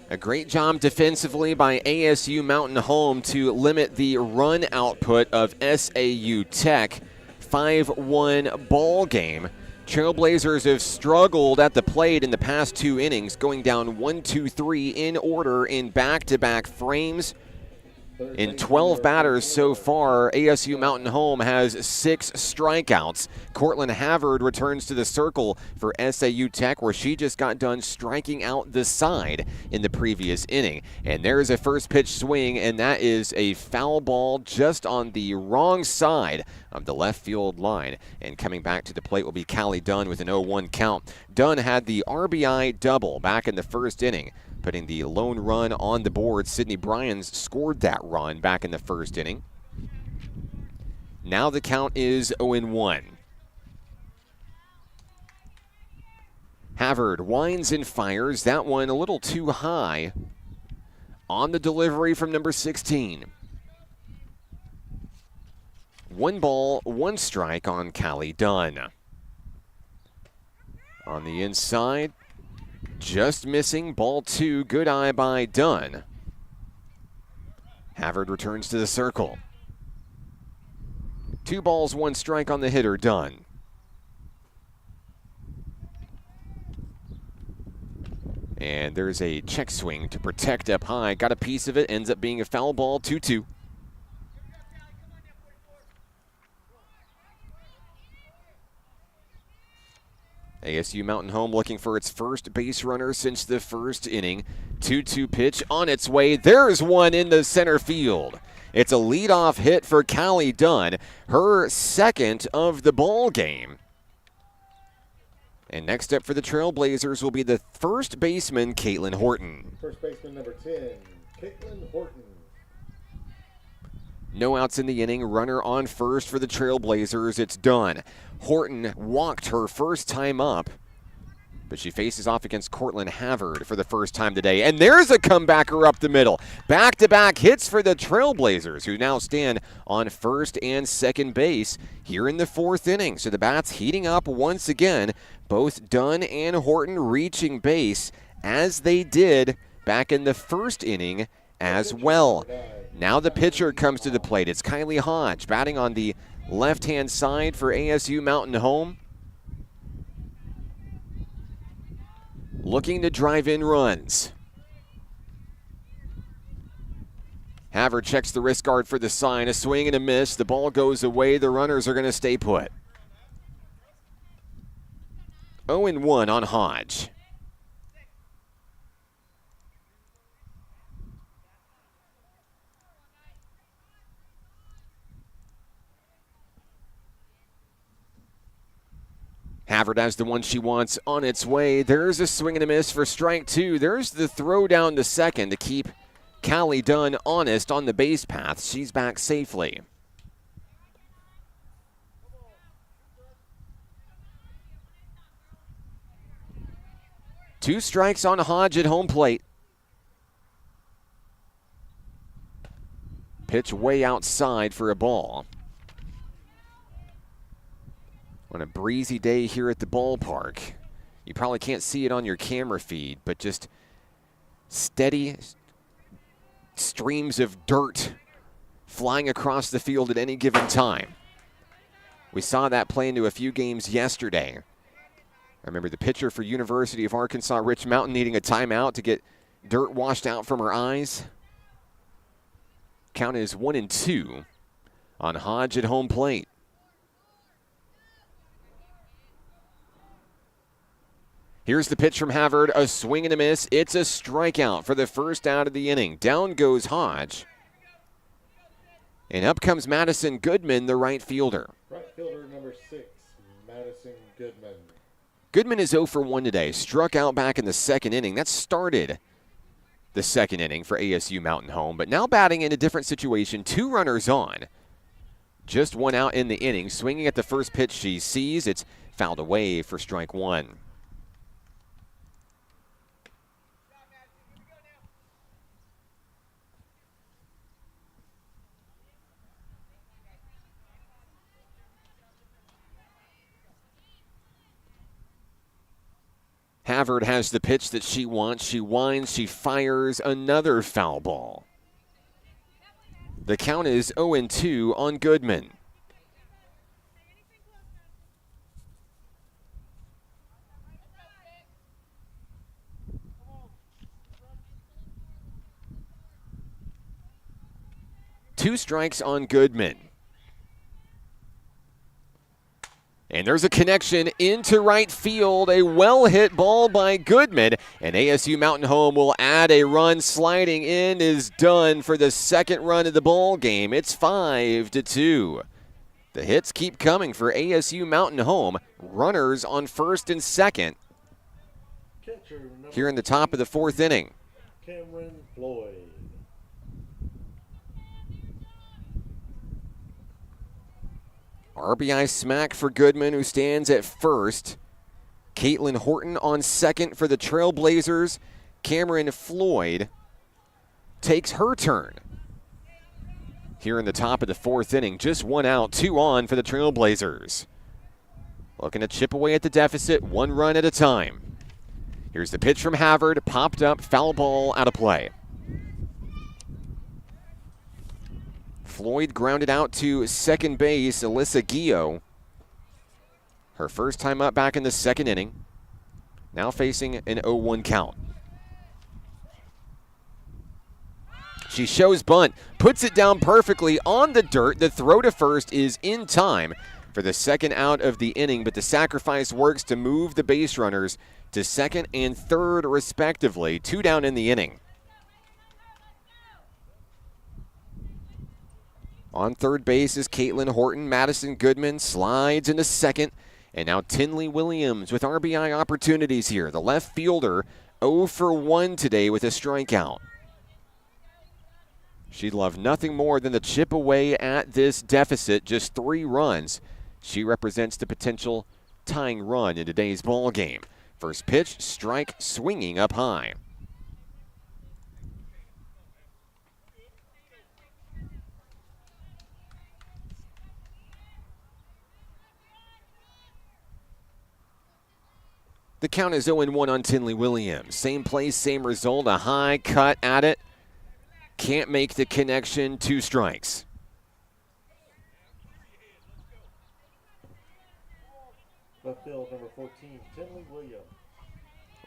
A great job defensively by ASU-Mountain home to limit the run output of SAU Tech. 5-1 ball game. Trailblazers have struggled at the plate in the past 2 innings, going down 1-2-3 in order in back-to-back frames. In 12 batters so far, ASU Mountain Home has 6 strikeouts. Cortland Havard returns to the circle for SAU Tech, where she just got done striking out the side in the previous inning. And there's a first pitch swing, and that is a foul ball just on the wrong side of the left field line. And coming back to the plate will be Callie Dunn with an 0-1 count. Dunn had the RBI double back in the first inning, putting the lone run on the board. Sydney Bryans scored that run back in the first inning. Now the count is 0-1. Havard winds and fires. That one a little too high on the delivery from number 16. 1 ball, 1 strike on Callie Dunn. On the inside, just missing, ball 2, good eye by Dunn. Havard returns to the circle. 2 balls, 1 strike on the hitter, Dunn. And there's a check swing to protect up high. Got a piece of it, ends up being a foul ball, 2-2. ASU Mountain Home looking for its first base runner since the first inning. 2-2 pitch on its way. There's one in the center field. It's a leadoff hit for Callie Dunn, her second of the ball game. And next up for the Trailblazers will be the first baseman, Caitlin Horton. First baseman number 10, Caitlin Horton. No outs in the inning. Runner on first for the Trailblazers. It's done. Horton walked her first time up, but she faces off against Cortland Havard for the first time today. And there's a comebacker up the middle. Back-to-back hits for the Trailblazers, who now stand on first and second base here in the fourth inning. So the bats heating up once again. Both Dunn and Horton reaching base as they did back in the first inning as well. Now the pitcher comes to the plate. It's Kylie Hodge batting on the left-hand side for ASU-Mountain home. Looking to drive in runs. Havard checks the wrist guard for the sign. A swing and a miss. The ball goes away. The runners are going to stay put. 0-1 on Hodge. Havard has the one she wants on its way. There's a swing and a miss for strike two. There's the throw down to second to keep Callie Dunn honest on the base path. She's back safely. Two strikes on Hodge at home plate. Pitch way outside for a ball. On a breezy day here at the ballpark. You probably can't see it on your camera feed, but just steady streams of dirt flying across the field at any given time. We saw that play into a few games yesterday. I remember the pitcher for University of Arkansas, Rich Mountain, needing a timeout to get dirt washed out from her eyes. Count is 1-2 on Hodge at home plate. Here's the pitch from Havard, a swing and a miss. It's a strikeout for the first out of the inning. Down goes Hodge. And up comes Madison Goodman, the right fielder. Right fielder number 6, Madison Goodman. Goodman is 0 for 1 today. Struck out back in the second inning. That started the second inning for ASU-Mountain home. But now batting in a different situation. 2 runners on. Just 1 out in the inning. Swinging at the first pitch she sees. It's fouled away for strike 1. Havard has the pitch that she wants. She winds, she fires, another foul ball. The count is 0-2 on Goodman. Two strikes on Goodman. And there's a connection into right field. A well-hit ball by Goodman. And ASU-Mountain home will add a run. Sliding in is done for the second run of the ball game. It's 5-2. The hits keep coming for ASU-Mountain home. Runners on first and second here in the top of the fourth inning. Cameron Floyd. RBI smack for Goodman, who stands at first. Caitlin Horton on second for the Trailblazers. Cameron Floyd takes her turn here in the top of the fourth inning. Just 1 out, 2 on for the Trailblazers. Looking to chip away at the deficit, 1 run at a time. Here's the pitch from Havard, popped up, foul ball, out of play. Floyd grounded out to second base. Alyssa Gio, her first time up back in the second inning. Now facing an 0-1 count. She shows bunt, puts it down perfectly on the dirt. The throw to first is in time for the second out of the inning, but the sacrifice works to move the base runners to second and third respectively. 2 down in the inning. On third base is Caitlin Horton. Madison Goodman slides into second. And now Tinley Williams with RBI opportunities here. The left fielder 0 for 1 today with a strikeout. She'd love nothing more than to chip away at this deficit, just 3 runs. She represents the potential tying run in today's ball game. First pitch, strike, swinging up high. The count is 0-1 on Tinley Williams. Same place, same result, a high cut at it. Can't make the connection, 2 strikes. Left field, number 14, Tinley Williams.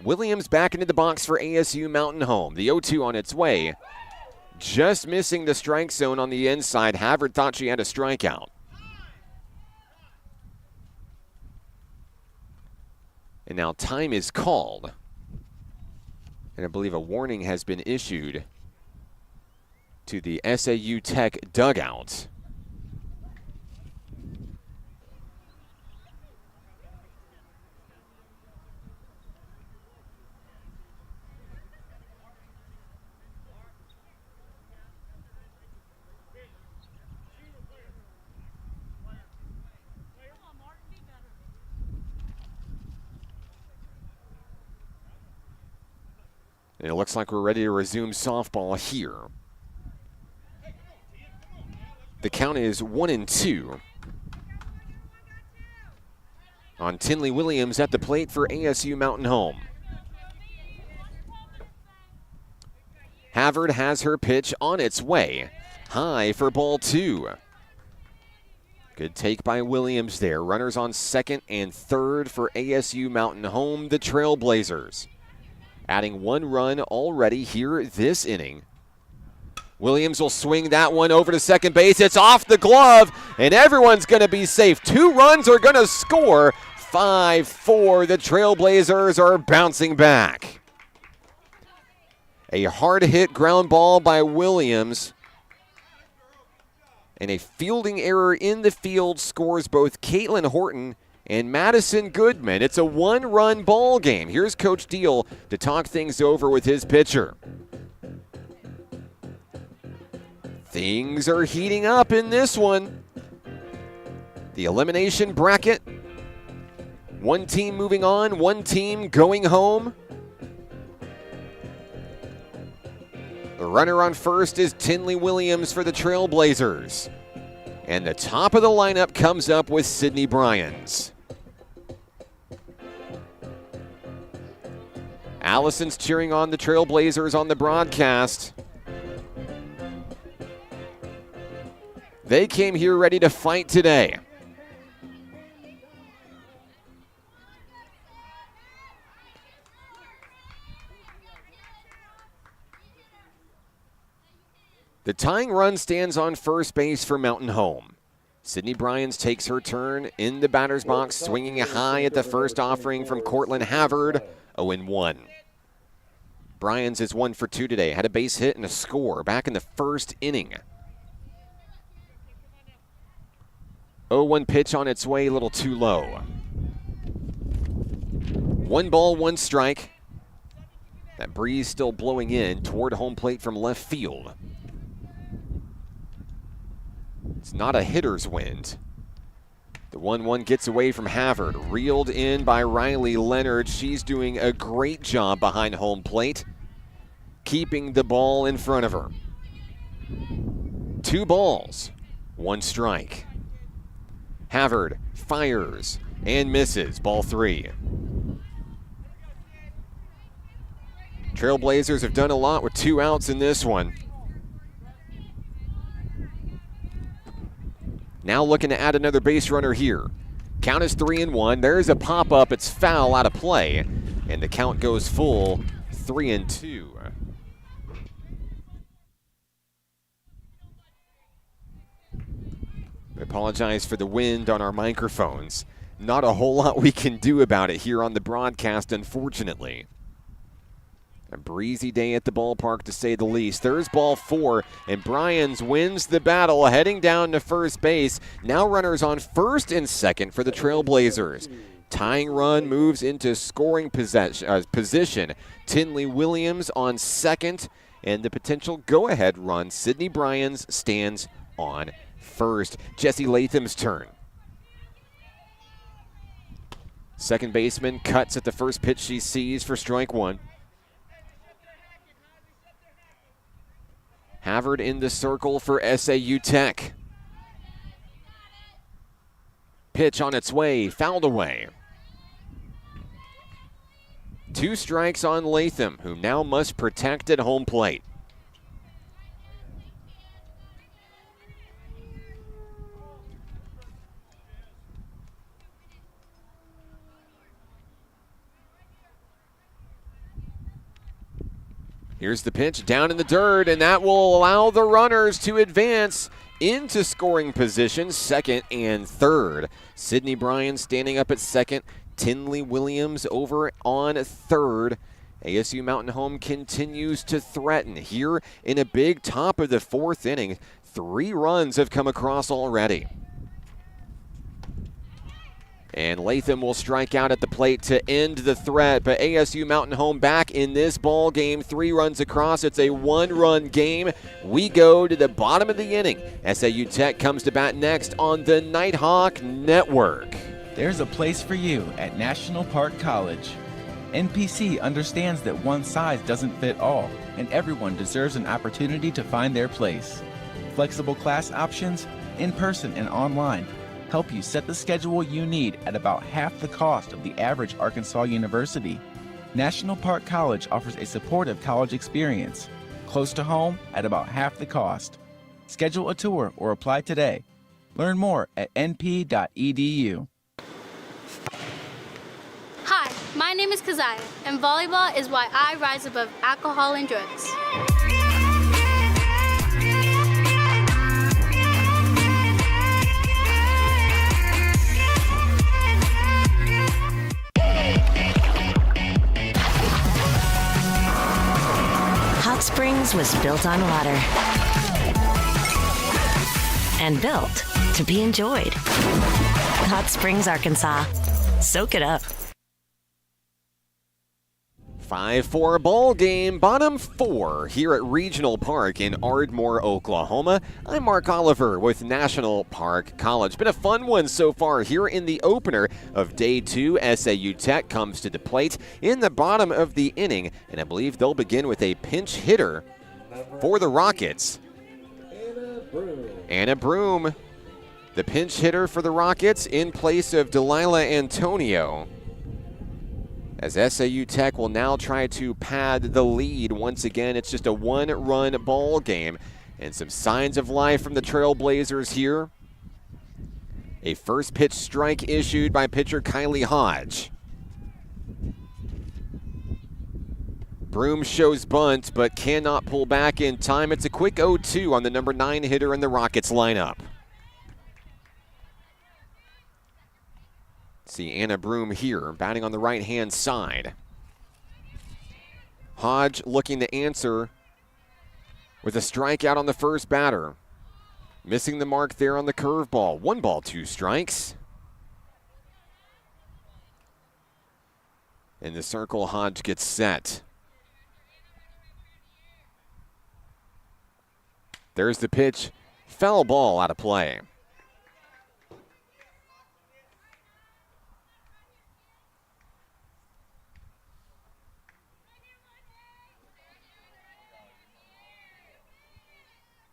Williams back into the box for ASU-Mountain home. The 0-2 on its way. Just missing the strike zone on the inside. Havard thought she had a strikeout. And now time is called. And I believe a warning has been issued to the SAU Tech dugout. And it looks like we're ready to resume softball here. The count is 1-2 on Tinley Williams at the plate for ASU-Mountain home. Havard has her pitch on its way. High for ball 2. Good take by Williams there. Runners on second and third for ASU-Mountain home, the Trailblazers. Adding 1 run already here this inning. Williams will swing that one over to second base. It's off the glove, and everyone's going to be safe. 2 runs are going to score. 5-4. The Trailblazers are bouncing back. A hard-hit ground ball by Williams. And a fielding error in the field scores both Caitlin Horton and Madison Goodman. It's a 1-run ball game. Here's Coach Deal to talk things over with his pitcher. Things are heating up in this one. The elimination bracket. 1 team moving on, 1 team going home. The runner on first is Tinley Williams for the Trailblazers. And the top of the lineup comes up with Sydney Bryans. Allison's cheering on the Trailblazers on the broadcast. They came here ready to fight today. The tying run stands on first base for Mountain Home. Sydney Bryans takes her turn in the batter's box, swinging high at the first offering from Cortland Havard, 0-1. Bryans is 1 for 2 today, had a base hit and a score back in the first inning. 0-1 pitch on its way, a little too low. 1 ball, 1 strike. That breeze still blowing in toward home plate from left field. It's not a hitter's wind. The 1-1 gets away from Havard, reeled in by Riley Leonard. She's doing a great job behind home plate, keeping the ball in front of her. 2 balls, 1 strike. Havard fires and misses, ball 3. Trailblazers have done a lot with 2 outs in this one. Now looking to add another base runner here. Count is 3-1. There's a pop-up. It's foul, out of play. And the count goes full, 3-2. I apologize for the wind on our microphones. Not a whole lot we can do about it here on the broadcast, unfortunately. A breezy day at the ballpark, to say the least. There's ball 4, and Bryans wins the battle, heading down to first base. Now runners on first and second for the Trailblazers. Tying run moves into scoring position. Tinley Williams on second, and the potential go-ahead run. Sydney Bryans stands on first. Jesse Latham's turn. Second baseman cuts at the first pitch she sees for strike one. Havard in the circle for SAU Tech. Pitch on its way, fouled away. 2 strikes on Latham, who now must protect at home plate. Here's the pitch down in the dirt, and that will allow the runners to advance into scoring position, second and third. Sydney Bryan standing up at second. Tinley Williams over on third. ASU-Mountain home continues to threaten here in a big top of the fourth inning. 3 runs have come across already. And Latham will strike out at the plate to end the threat, but ASU-Mountain home back in this ball game. 3 runs across. It's a 1-run game. We go to the bottom of the inning. SAU Tech comes to bat next on the Nighthawk Network. There's a place for you at National Park College. NPC understands that one size doesn't fit all, and everyone deserves an opportunity to find their place. Flexible class options, in person and online, help you set the schedule you need at about half the cost of the average Arkansas university. National Park College offers a supportive college experience, close to home at about half the cost. Schedule a tour or apply today. Learn more at np.edu. Hi, my name is Keziah, and volleyball is why I rise above alcohol and drugs. Hot Springs was built on water and built to be enjoyed. Hot Springs, Arkansas. Soak it up. 5-4 ball game, bottom 4 here at Regional Park in Ardmore, Oklahoma. I'm Mark Oliver with National Park College. Been a fun one so far here in the opener of Day 2. SAU Tech comes to the plate in the bottom of the inning, and I believe they'll begin with a pinch hitter for the Rockets. Anna Broom, the pinch hitter for the Rockets in place of Delilah Antonio, as SAU Tech will now try to pad the lead. Once again, it's just a 1-run ball game. And some signs of life from the Trailblazers here. A first pitch strike issued by pitcher Kylie Hodge. Broom shows bunt, but cannot pull back in time. It's a quick 0-2 on the number 9 hitter in the Rockets lineup. See Anna Broom here, batting on the right-hand side. Hodge looking to answer with a strikeout on the first batter. Missing the mark there on the curveball. 1 ball, 2 strikes. In the circle, Hodge gets set. There's the pitch. Foul ball out of play.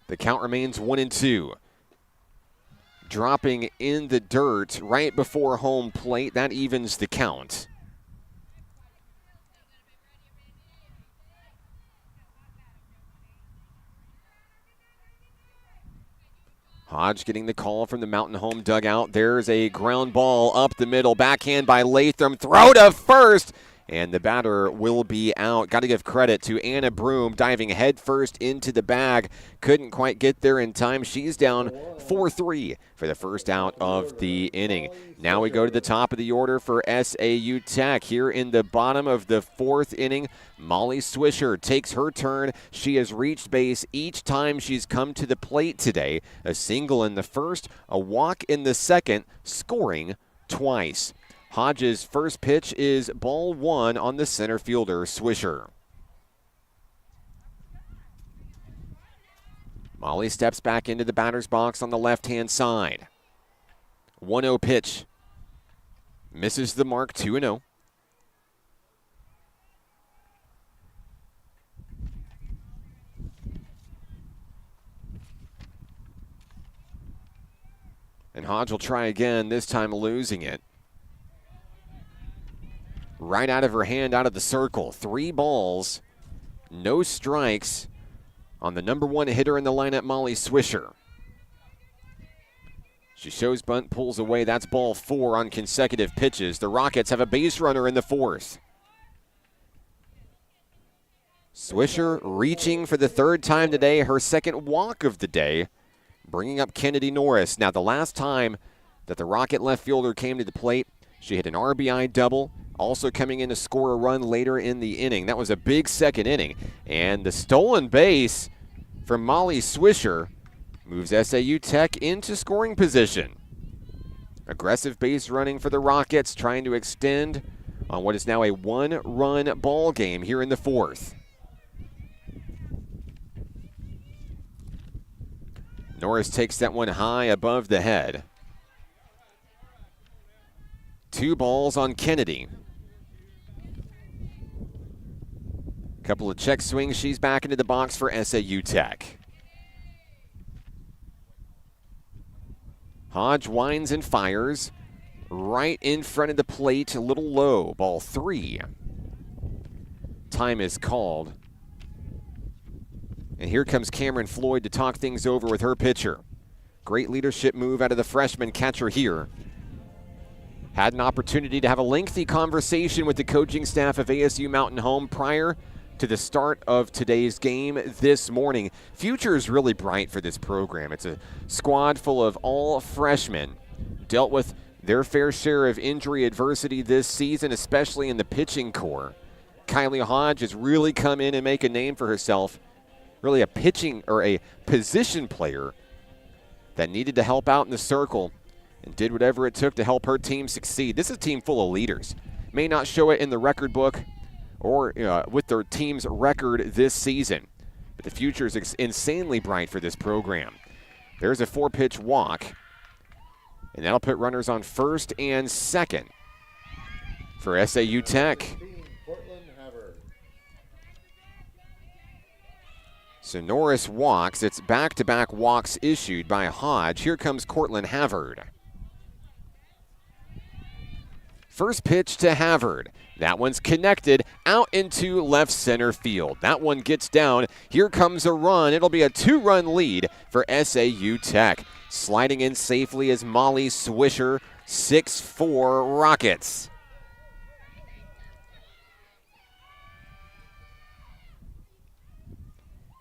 The count remains 1-2. Dropping in the dirt right before home plate. That evens the count. Hodge getting the call from the Mountain home dugout. There's a ground ball up the middle. Backhand by Latham. Throw to first. And the batter will be out. Got to give credit to Anna Broom diving headfirst into the bag. Couldn't quite get there in time. She's down 4-3 for the first out of the inning. Now we go to the top of the order for SAU Tech. Here in the bottom of the 4th inning, Molly Swisher takes her turn. She has reached base each time she's come to the plate today. A single in the first, a walk in the second, scoring twice. Hodge's first pitch is ball 1 on the center fielder, Swisher. Molly steps back into the batter's box on the left-hand side. 1-0 pitch. Misses the mark, 2-0. And Hodge will try again, this time losing it. Right out of her hand, out of the circle. 3 balls, no strikes on the number 1 hitter in the lineup, Molly Swisher. She shows bunt, pulls away. That's ball 4 on consecutive pitches. The Rockets have a base runner in the 4th. Swisher reaching for the 3rd time today, her 2nd walk of the day, bringing up Kennedy Norris. Now, the last time that the Rocket left fielder came to the plate, she hit an RBI double, also coming in to score a run later in the inning. That was a big 2nd inning. And the stolen base from Molly Swisher moves SAU Tech into scoring position. Aggressive base running for the Rockets, trying to extend on what is now a 1-run ball game here in the 4th. Norris takes that one high above the head. 2 balls on Kennedy. Couple of check swings. She's back into the box for SAU Tech. Hodge winds and fires. Right in front of the plate, a little low. Ball 3. Time is called. And here comes Cameron Floyd to talk things over with her pitcher. Great leadership move out of the freshman catcher here. Had an opportunity to have a lengthy conversation with the coaching staff of ASU-Mountain Home prior to the start of today's game this morning. Future is really bright for this program. It's a squad full of all freshmen. Dealt with their fair share of injury adversity this season, especially in the pitching core. Kylie Hodge has really come in and make a name for herself. Really a pitching or a position player that needed to help out in the circle and did whatever it took to help her team succeed. This is a team full of leaders. May not show it in the record book or with their team's record this season, but the future is insanely bright for this program. There's a 4-pitch walk, and that'll put runners on 1st and 2nd for SAU Tech. So Norris walks. It's back-to-back walks issued by Hodge. Here comes Cortland Havard. First pitch to Havard. That one's connected out into left center field. That one gets down. Here comes a run. It'll be a 2-run lead for SAU Tech. Sliding in safely is Molly Swisher. 6-4 Rockets.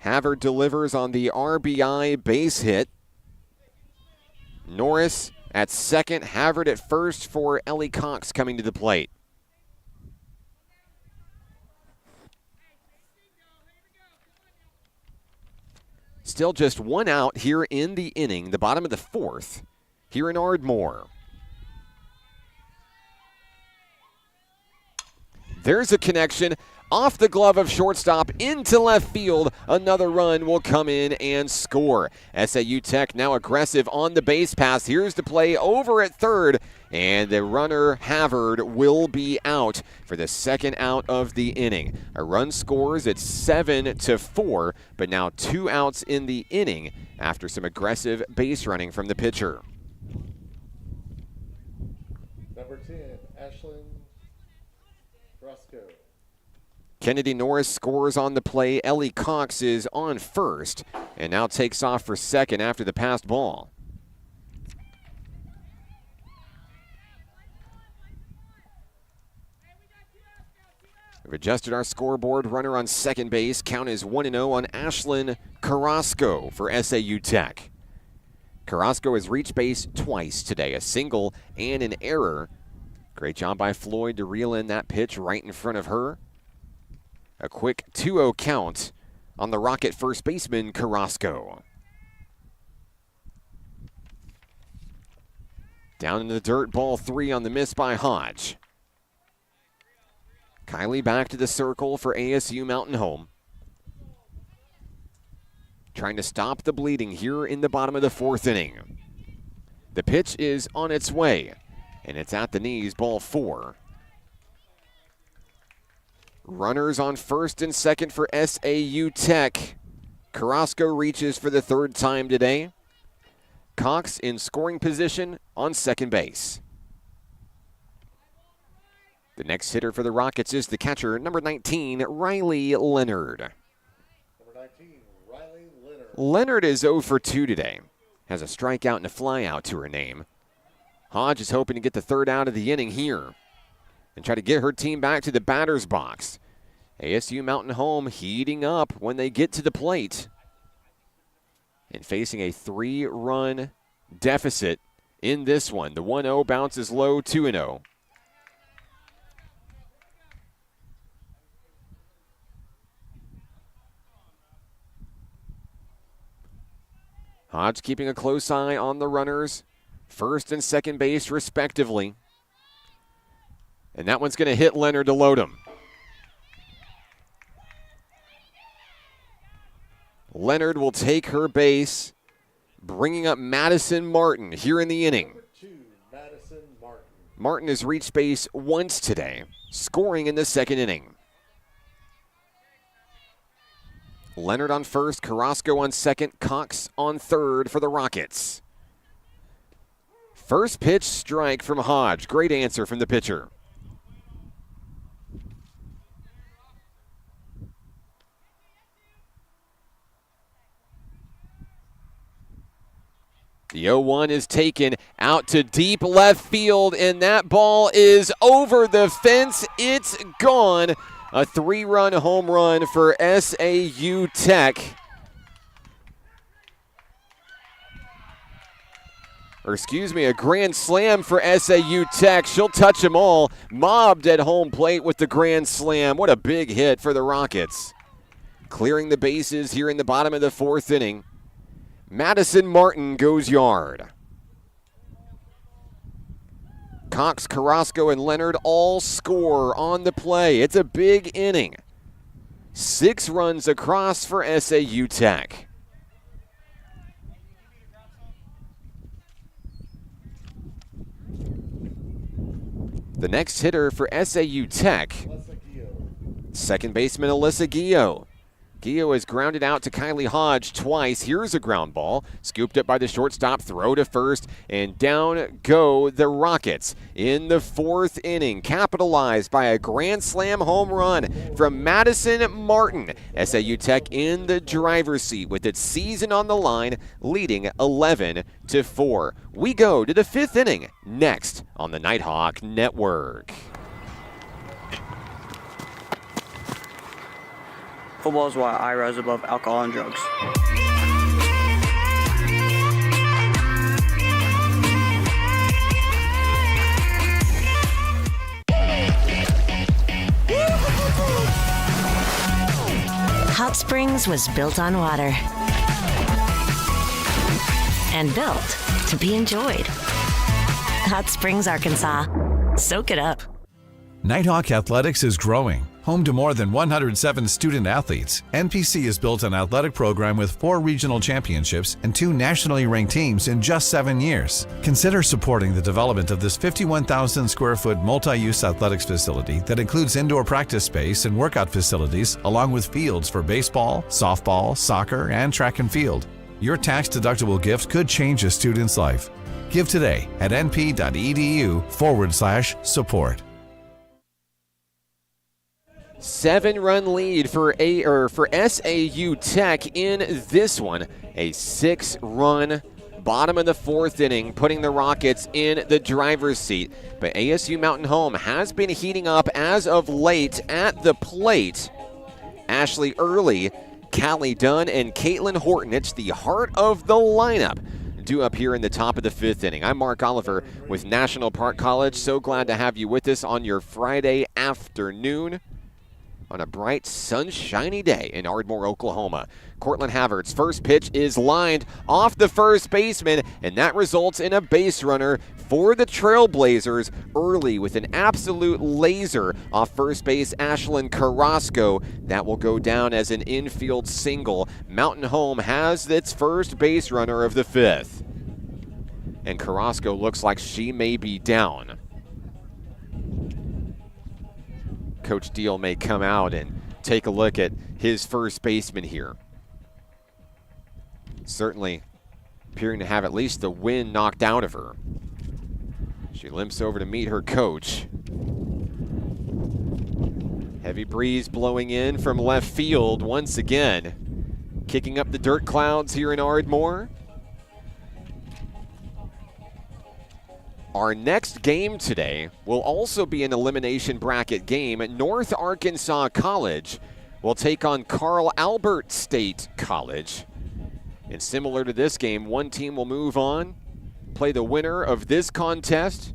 Havard delivers on the RBI base hit. Norris at 2nd, Havard at 1st for Ellie Cox coming to the plate. Still just 1 out here in the inning, the bottom of the 4th, here in Ardmore. There's a connection. Off the glove of shortstop into left field. Another run will come in and score. SAU Tech now aggressive on the base pass. Here's the play over at 3rd. And the runner, Havard, will be out for the 2nd out of the inning. A run scores at 7-4, but now 2 outs in the inning after some aggressive base running from the pitcher. Number 10, Ashlyn Roscoe. Kennedy Norris scores on the play. Ellie Cox is on 1st and now takes off for 2nd after the passed ball. We've adjusted our scoreboard. Runner on 2nd base. Count is 1-0 on Ashlyn Carrasco for SAU Tech. Carrasco has reached base twice today, a single and an error. Great job by Floyd to reel in that pitch right in front of her. A quick 2-0 count on the Rocket first baseman, Carrasco. Down in the dirt, ball 3 on the miss by Hodge. Kylie back to the circle for ASU Mountain Home. trying to stop the bleeding here in the bottom of the 4th inning. The pitch is on its way, and it's at the knees, ball 4. Runners on first and second for SAU Tech. Carrasco reaches for the 3rd time today. Cox in scoring position on second base. The next hitter for the Rockets is the catcher, number 19, Riley Leonard. Number 19, Riley Leonard. Leonard is 0 for 2 today. Has a strikeout and a flyout to her name. Hodge is hoping to get the 3rd out of the inning here and try to get her team back to the batter's box. ASU-Mountain home heating up when they get to the plate and facing a 3-run deficit in this one. The 1-0 bounces low, 2-0. Hodge keeping a close eye on the runners, first and second base respectively. And that one's going to hit Leonard to load him. Leonard will take her base, bringing up Madison Martin here in the inning. Number 2, Madison Martin. Martin has reached base once today, scoring in the 2nd inning. Leonard on first, Carrasco on second, Cox on third for the Rockets. First pitch strike from Hodge. Great answer from the pitcher. The 0-1 is taken out to deep left field, and that ball is over the fence. It's gone. A 3-run home run for SAU Tech. Or excuse me, a grand slam for SAU Tech. She'll touch them all. Mobbed at home plate with the grand slam. What a big hit for the Rockets. Clearing the bases here in the bottom of the 4th inning. Madison Martin goes yard. Cox, Carrasco, and Leonard all score on the play. It's a big inning. 6 runs across for SAU Tech. The next hitter for SAU Tech, second baseman Alyssa Gio. Gio has grounded out to Kylie Hodge twice. Here's a ground ball. Scooped up by the shortstop, throw to first, and down go the Rockets in the 4th inning. Capitalized by a grand slam home run from Madison Martin. SAU Tech in the driver's seat with its season on the line, leading 11-4. We go to the 5th inning next on the Nighthawk Network. Football is why I rise above alcohol and drugs. Hot Springs was built on water and built to be enjoyed. Hot Springs, Arkansas. Soak it up. Nighthawk Athletics is growing. Home to more than 107 student athletes, NPC has built an athletic program with 4 regional championships and 2 nationally ranked teams in just 7 years. Consider supporting the development of this 51,000 square foot multi-use athletics facility that includes indoor practice space and workout facilities, along with fields for baseball, softball, soccer, and track and field. Your tax-deductible gift could change a student's life. Give today at np.edu/support. 7-run lead for SAU Tech in this one. A 6-run bottom of the 4th inning, putting the Rockets in the driver's seat. But ASU-Mountain home has been heating up as of late at the plate. Ashley Early, Callie Dunn, and Caitlin Horton. It's the heart of the lineup due up here in the top of the 5th inning. I'm Mark Oliver with National Park College. So glad to have you with us on your Friday afternoon. on a bright, sunshiny day in Ardmore, Oklahoma. Cortland Havert's first pitch is lined off the first baseman, and that results in a base runner for the Trailblazers early with an absolute laser off first base Ashlyn Carrasco. That will go down as an infield single. Mountain Home has its first base runner of the fifth. And Carrasco looks like she may be down. Coach Deal may come out and take a look at his first baseman here. Certainly appearing to have at least the wind knocked out of her. She limps over to meet her coach. Heavy breeze blowing in from left field once again, kicking up the dirt clouds here in Ardmore. Our next game today will also be an elimination bracket game. North Arkansas College will take on Carl Albert State College. And similar to this game, one team will move on, play the winner of this contest,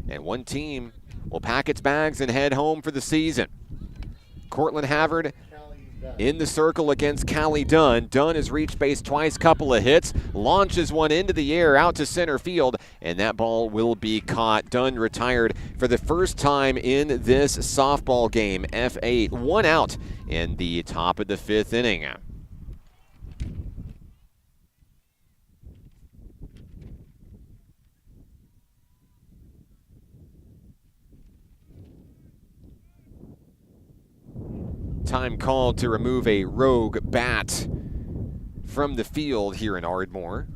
and one team will pack its bags and head home for the season. Cortland Havard in the circle against Callie Dunn. Dunn has reached base twice, couple of hits, launches one into the air out to center field, and that ball will be caught. Dunn retired for the first time in this softball game. F8, 1 out in the top of the fifth inning. Time called to remove a rogue bat from the field here in Ardmore.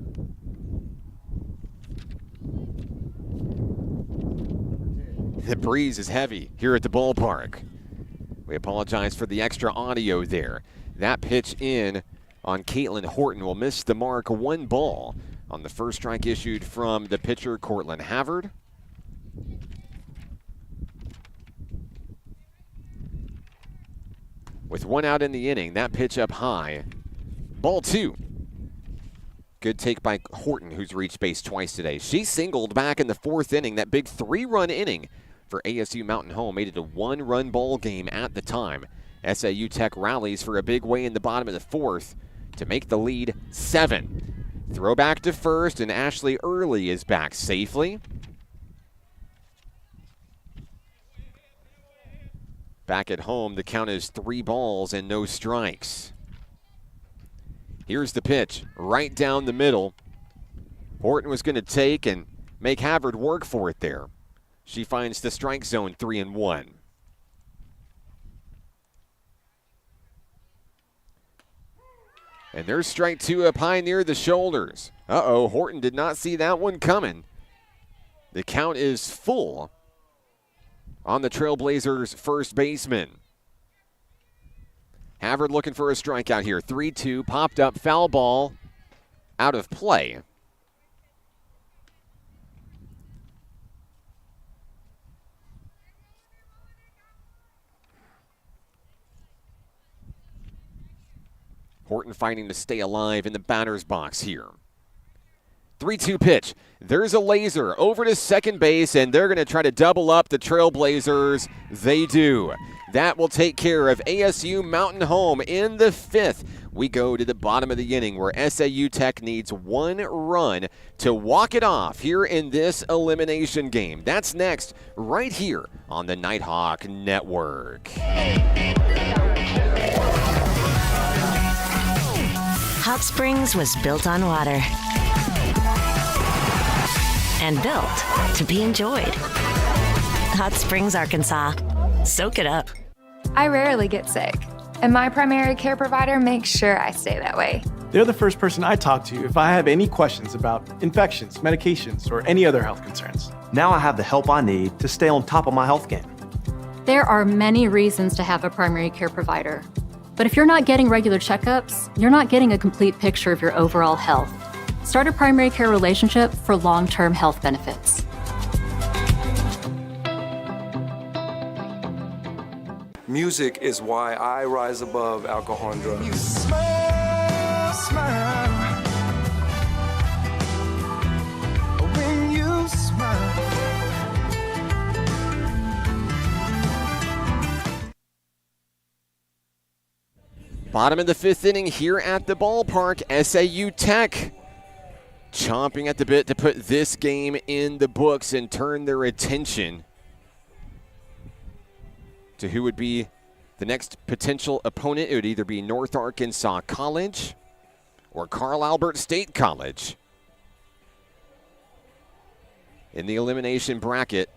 The breeze is heavy here at the ballpark. We apologize for the extra audio there. That pitch in on Caitlin Horton will miss the mark. 1 ball on the first strike issued from the pitcher, Cortland Havard. With 1 out in the inning, that pitch up high. Ball 2. Good take by Horton, who's reached base twice today. She singled back in the 4th inning. That big 3-run inning for ASU-Mountain Home made it a 1-run ball game at the time. SAU Tech rallies for a big way in the bottom of the 4th to make the lead 7. Throw back to first, and Ashley Early is back safely. Back at home, the count is 3 balls and no strikes. Here's the pitch, right down the middle. Horton was going to take and make Havard work for it there. She finds the strike zone, 3-1. And there's strike 2 up high near the shoulders. Uh-oh, Horton did not see that one coming. The count is full on the Trailblazers' first baseman. Havard looking for a strikeout here. 3-2, popped up, foul ball, out of play. Horton fighting to stay alive in the batter's box here. 3-2 pitch. There's a laser over to second base, and they're going to try to double up the Trailblazers. They do. That will take care of ASU-Mountain Home in the 5th. We go to the bottom of the inning where SAU Tech needs 1 run to walk it off here in this elimination game. That's next right here on the Nighthawk Network. Hot Springs was built on water and built to be enjoyed. Hot Springs, Arkansas. Soak it up. I rarely get sick, and my primary care provider makes sure I stay that way. They're the first person I talk to if I have any questions about infections, medications, or any other health concerns. Now I have the help I need to stay on top of my health game. There are many reasons to have a primary care provider. But if you're not getting regular checkups, you're not getting a complete picture of your overall health. Start a primary care relationship for long-term health benefits. Music is why I rise above alcohol and drugs. You smile, smile. When you smile. Bottom of the 5th inning here at the ballpark. SAU Tech chomping at the bit to put this game in the books and turn their attention to who would be the next potential opponent. It would either be North Arkansas College or Carl Albert State College in the elimination bracket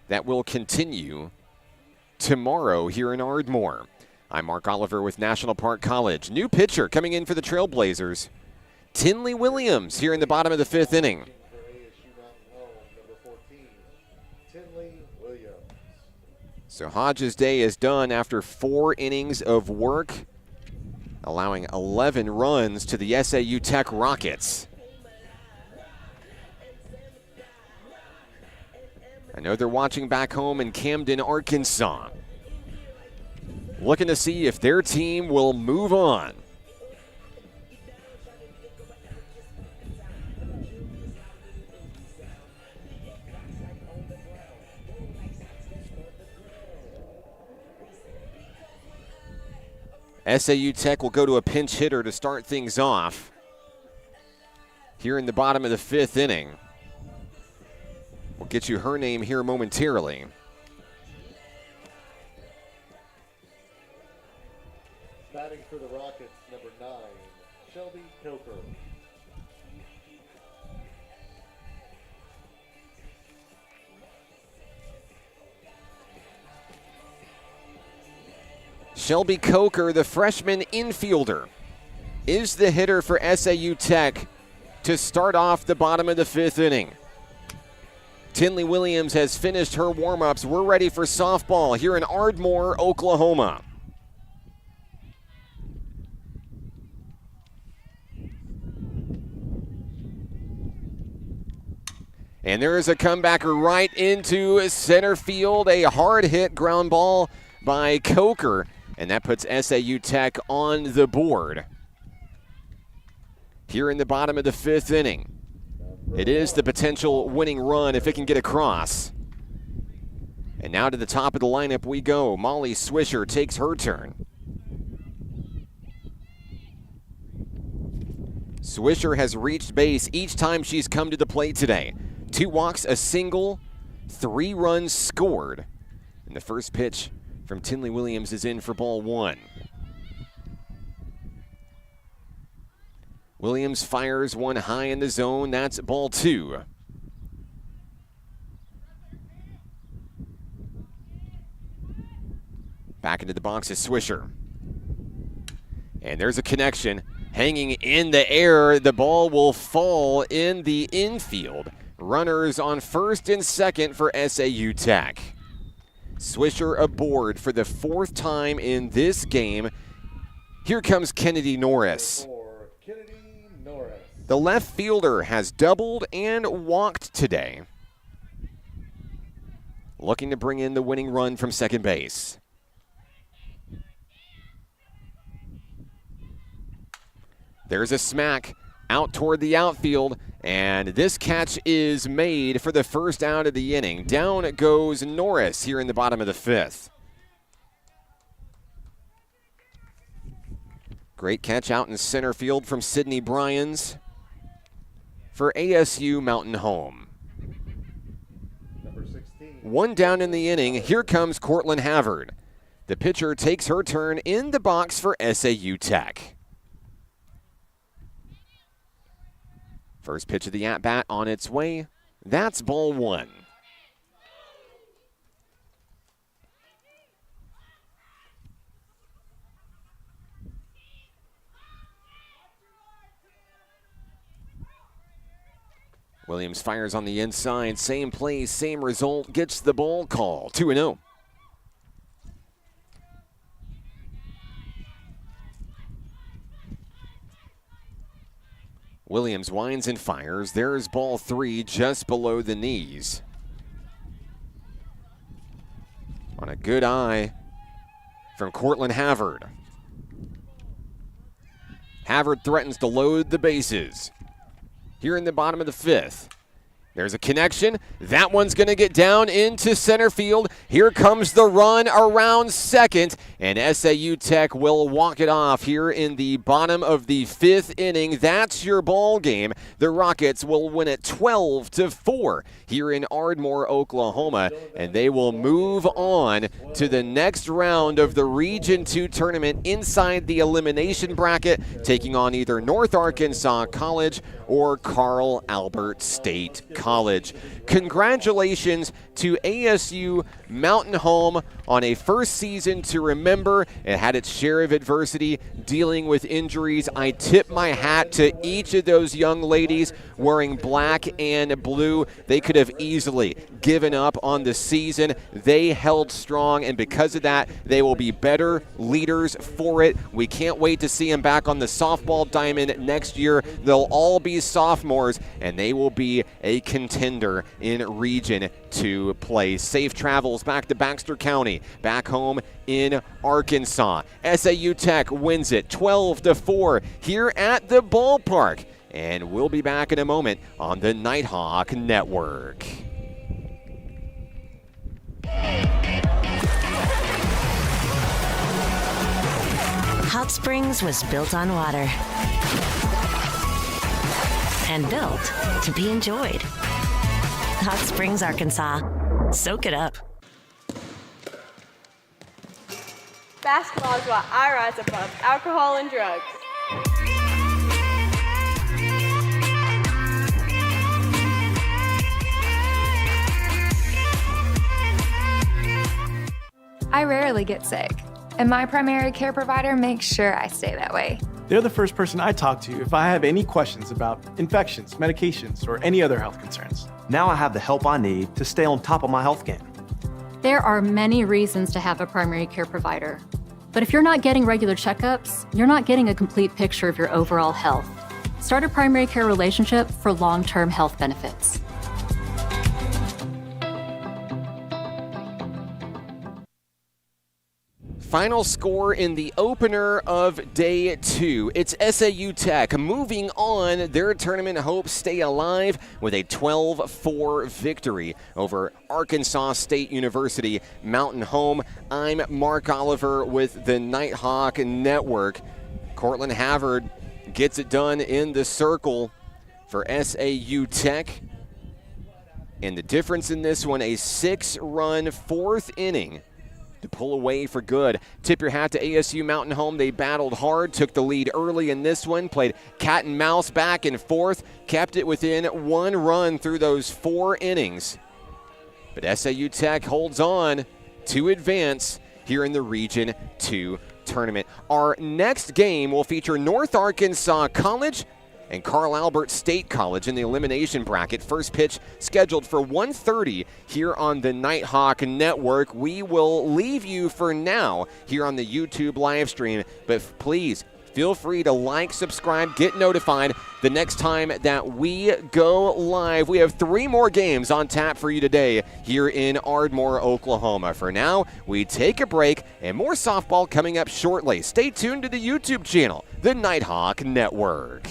that will continue tomorrow here in Ardmore. I'm Mark Oliver with National Park College. New pitcher coming in for the Trailblazers, Tinley Williams, here in the bottom of the 5th inning. So Hodges' day is done after 4 innings of work, allowing 11 runs to the SAU Tech Rockets. I know they're watching back home in Camden, Arkansas, looking to see if their team will move on. SAU Tech will go to a pinch hitter to start things off here in the bottom of the 5th inning. We'll get you her name here momentarily. Batting for the Rockets, number 9, Shelby Coker. Shelby Coker, the freshman infielder, is the hitter for SAU Tech to start off the bottom of the 5th inning. Tinley Williams has finished her warm-ups. We're ready for softball here in Ardmore, Oklahoma. And there is a comebacker right into center field. A hard-hit ground ball by Coker, and that puts SAU Tech on the board here in the bottom of the 5th inning. It is the potential winning run if it can get across. And now to the top of the lineup we go. Molly Swisher takes her turn. Swisher has reached base each time she's come to the plate today. 2 walks, a single, 3 runs scored. And the first pitch from Tinley Williams is in for ball 1. Williams fires one high in the zone. That's ball 2. Back into the box is Swisher. And there's a connection. Hanging in the air, the ball will fall in the infield. Runners on first and second for SAU Tech. Swisher aboard for the 4th time in this game. Here comes Kennedy Norris. The left fielder has doubled and walked today, looking to bring in the winning run from second base. There's a smack out toward the outfield, and this catch is made for the first out of the inning. Down goes Norris here in the bottom of the 5th. Great catch out in center field from Sydney Bryans for ASU-Mountain home. Number 16. 1 down in the inning. Here comes Cortland Havard. The pitcher takes her turn in the box for SAU Tech. First pitch of the at-bat on its way. That's ball 1. Williams fires on the inside. Same play, same result. Gets the ball call. 2-0. Williams winds and fires. There's ball 3 just below the knees. On a good eye from Cortland Havard. Havard threatens to load the bases here in the bottom of the 5th. There's a connection. That one's going to get down into center field. Here comes the run around second, and SAU Tech will walk it off here in the bottom of the 5th inning. That's your ball game. The Rockets will win it 12-4 here in Ardmore, Oklahoma, and they will move on to the next round of the Region 2 tournament inside the elimination bracket, taking on either North Arkansas College or Carl Albert State College. Congratulations to ASU-Mountain Home on a first season to remember. It had its share of adversity, dealing with injuries. I tip my hat to each of those young ladies wearing black and blue. They could have easily given up on the season. They held strong, and because of that, they will be better leaders for it. We can't wait to see them back on the softball diamond next year. They'll all be sophomores, and they will be a contender in Region 2 play. Safe travels back to Baxter County, back home in Arkansas. SAU Tech wins it 12-4 here at the ballpark, and we'll be back in a moment on the Nighthawk Network. Hot Springs was built on water and built to be enjoyed. Hot Springs, Arkansas. Soak it up. Basketball is why I rise above alcohol and drugs. I rarely get sick, and my primary care provider makes sure I stay that way. They're the first person I talk to if I have any questions about infections, medications, or any other health concerns. Now I have the help I need to stay on top of my health game. There are many reasons to have a primary care provider. But if you're not getting regular checkups, you're not getting a complete picture of your overall health. Start a primary care relationship for long-term health benefits. Final score in the opener of Day 2. It's SAU Tech moving on. Their tournament hopes stay alive with a 12-4 victory over Arkansas State University Mountain Home. I'm Mark Oliver with the Nighthawk Network. Cortland Havard gets it done in the circle for SAU Tech. And the difference in this one, a 6-run 4th inning to pull away for good. Tip your hat to ASU Mountain Home. They battled hard, took the lead early in this one, played cat and mouse back and forth, kept it within 1 run through those 4 innings. But SAU Tech holds on to advance here in the Region 2 tournament. Our next game will feature North Arkansas College and Carl Albert State College in the elimination bracket. First pitch scheduled for 1:30 here on the Nighthawk Network. We will leave you for now here on the YouTube live stream, but please feel free to like, subscribe, get notified the next time that we go live. We have 3 more games on tap for you today here in Ardmore, Oklahoma. For now, we take a break, and more softball coming up shortly. Stay tuned to the YouTube channel, the Nighthawk Network.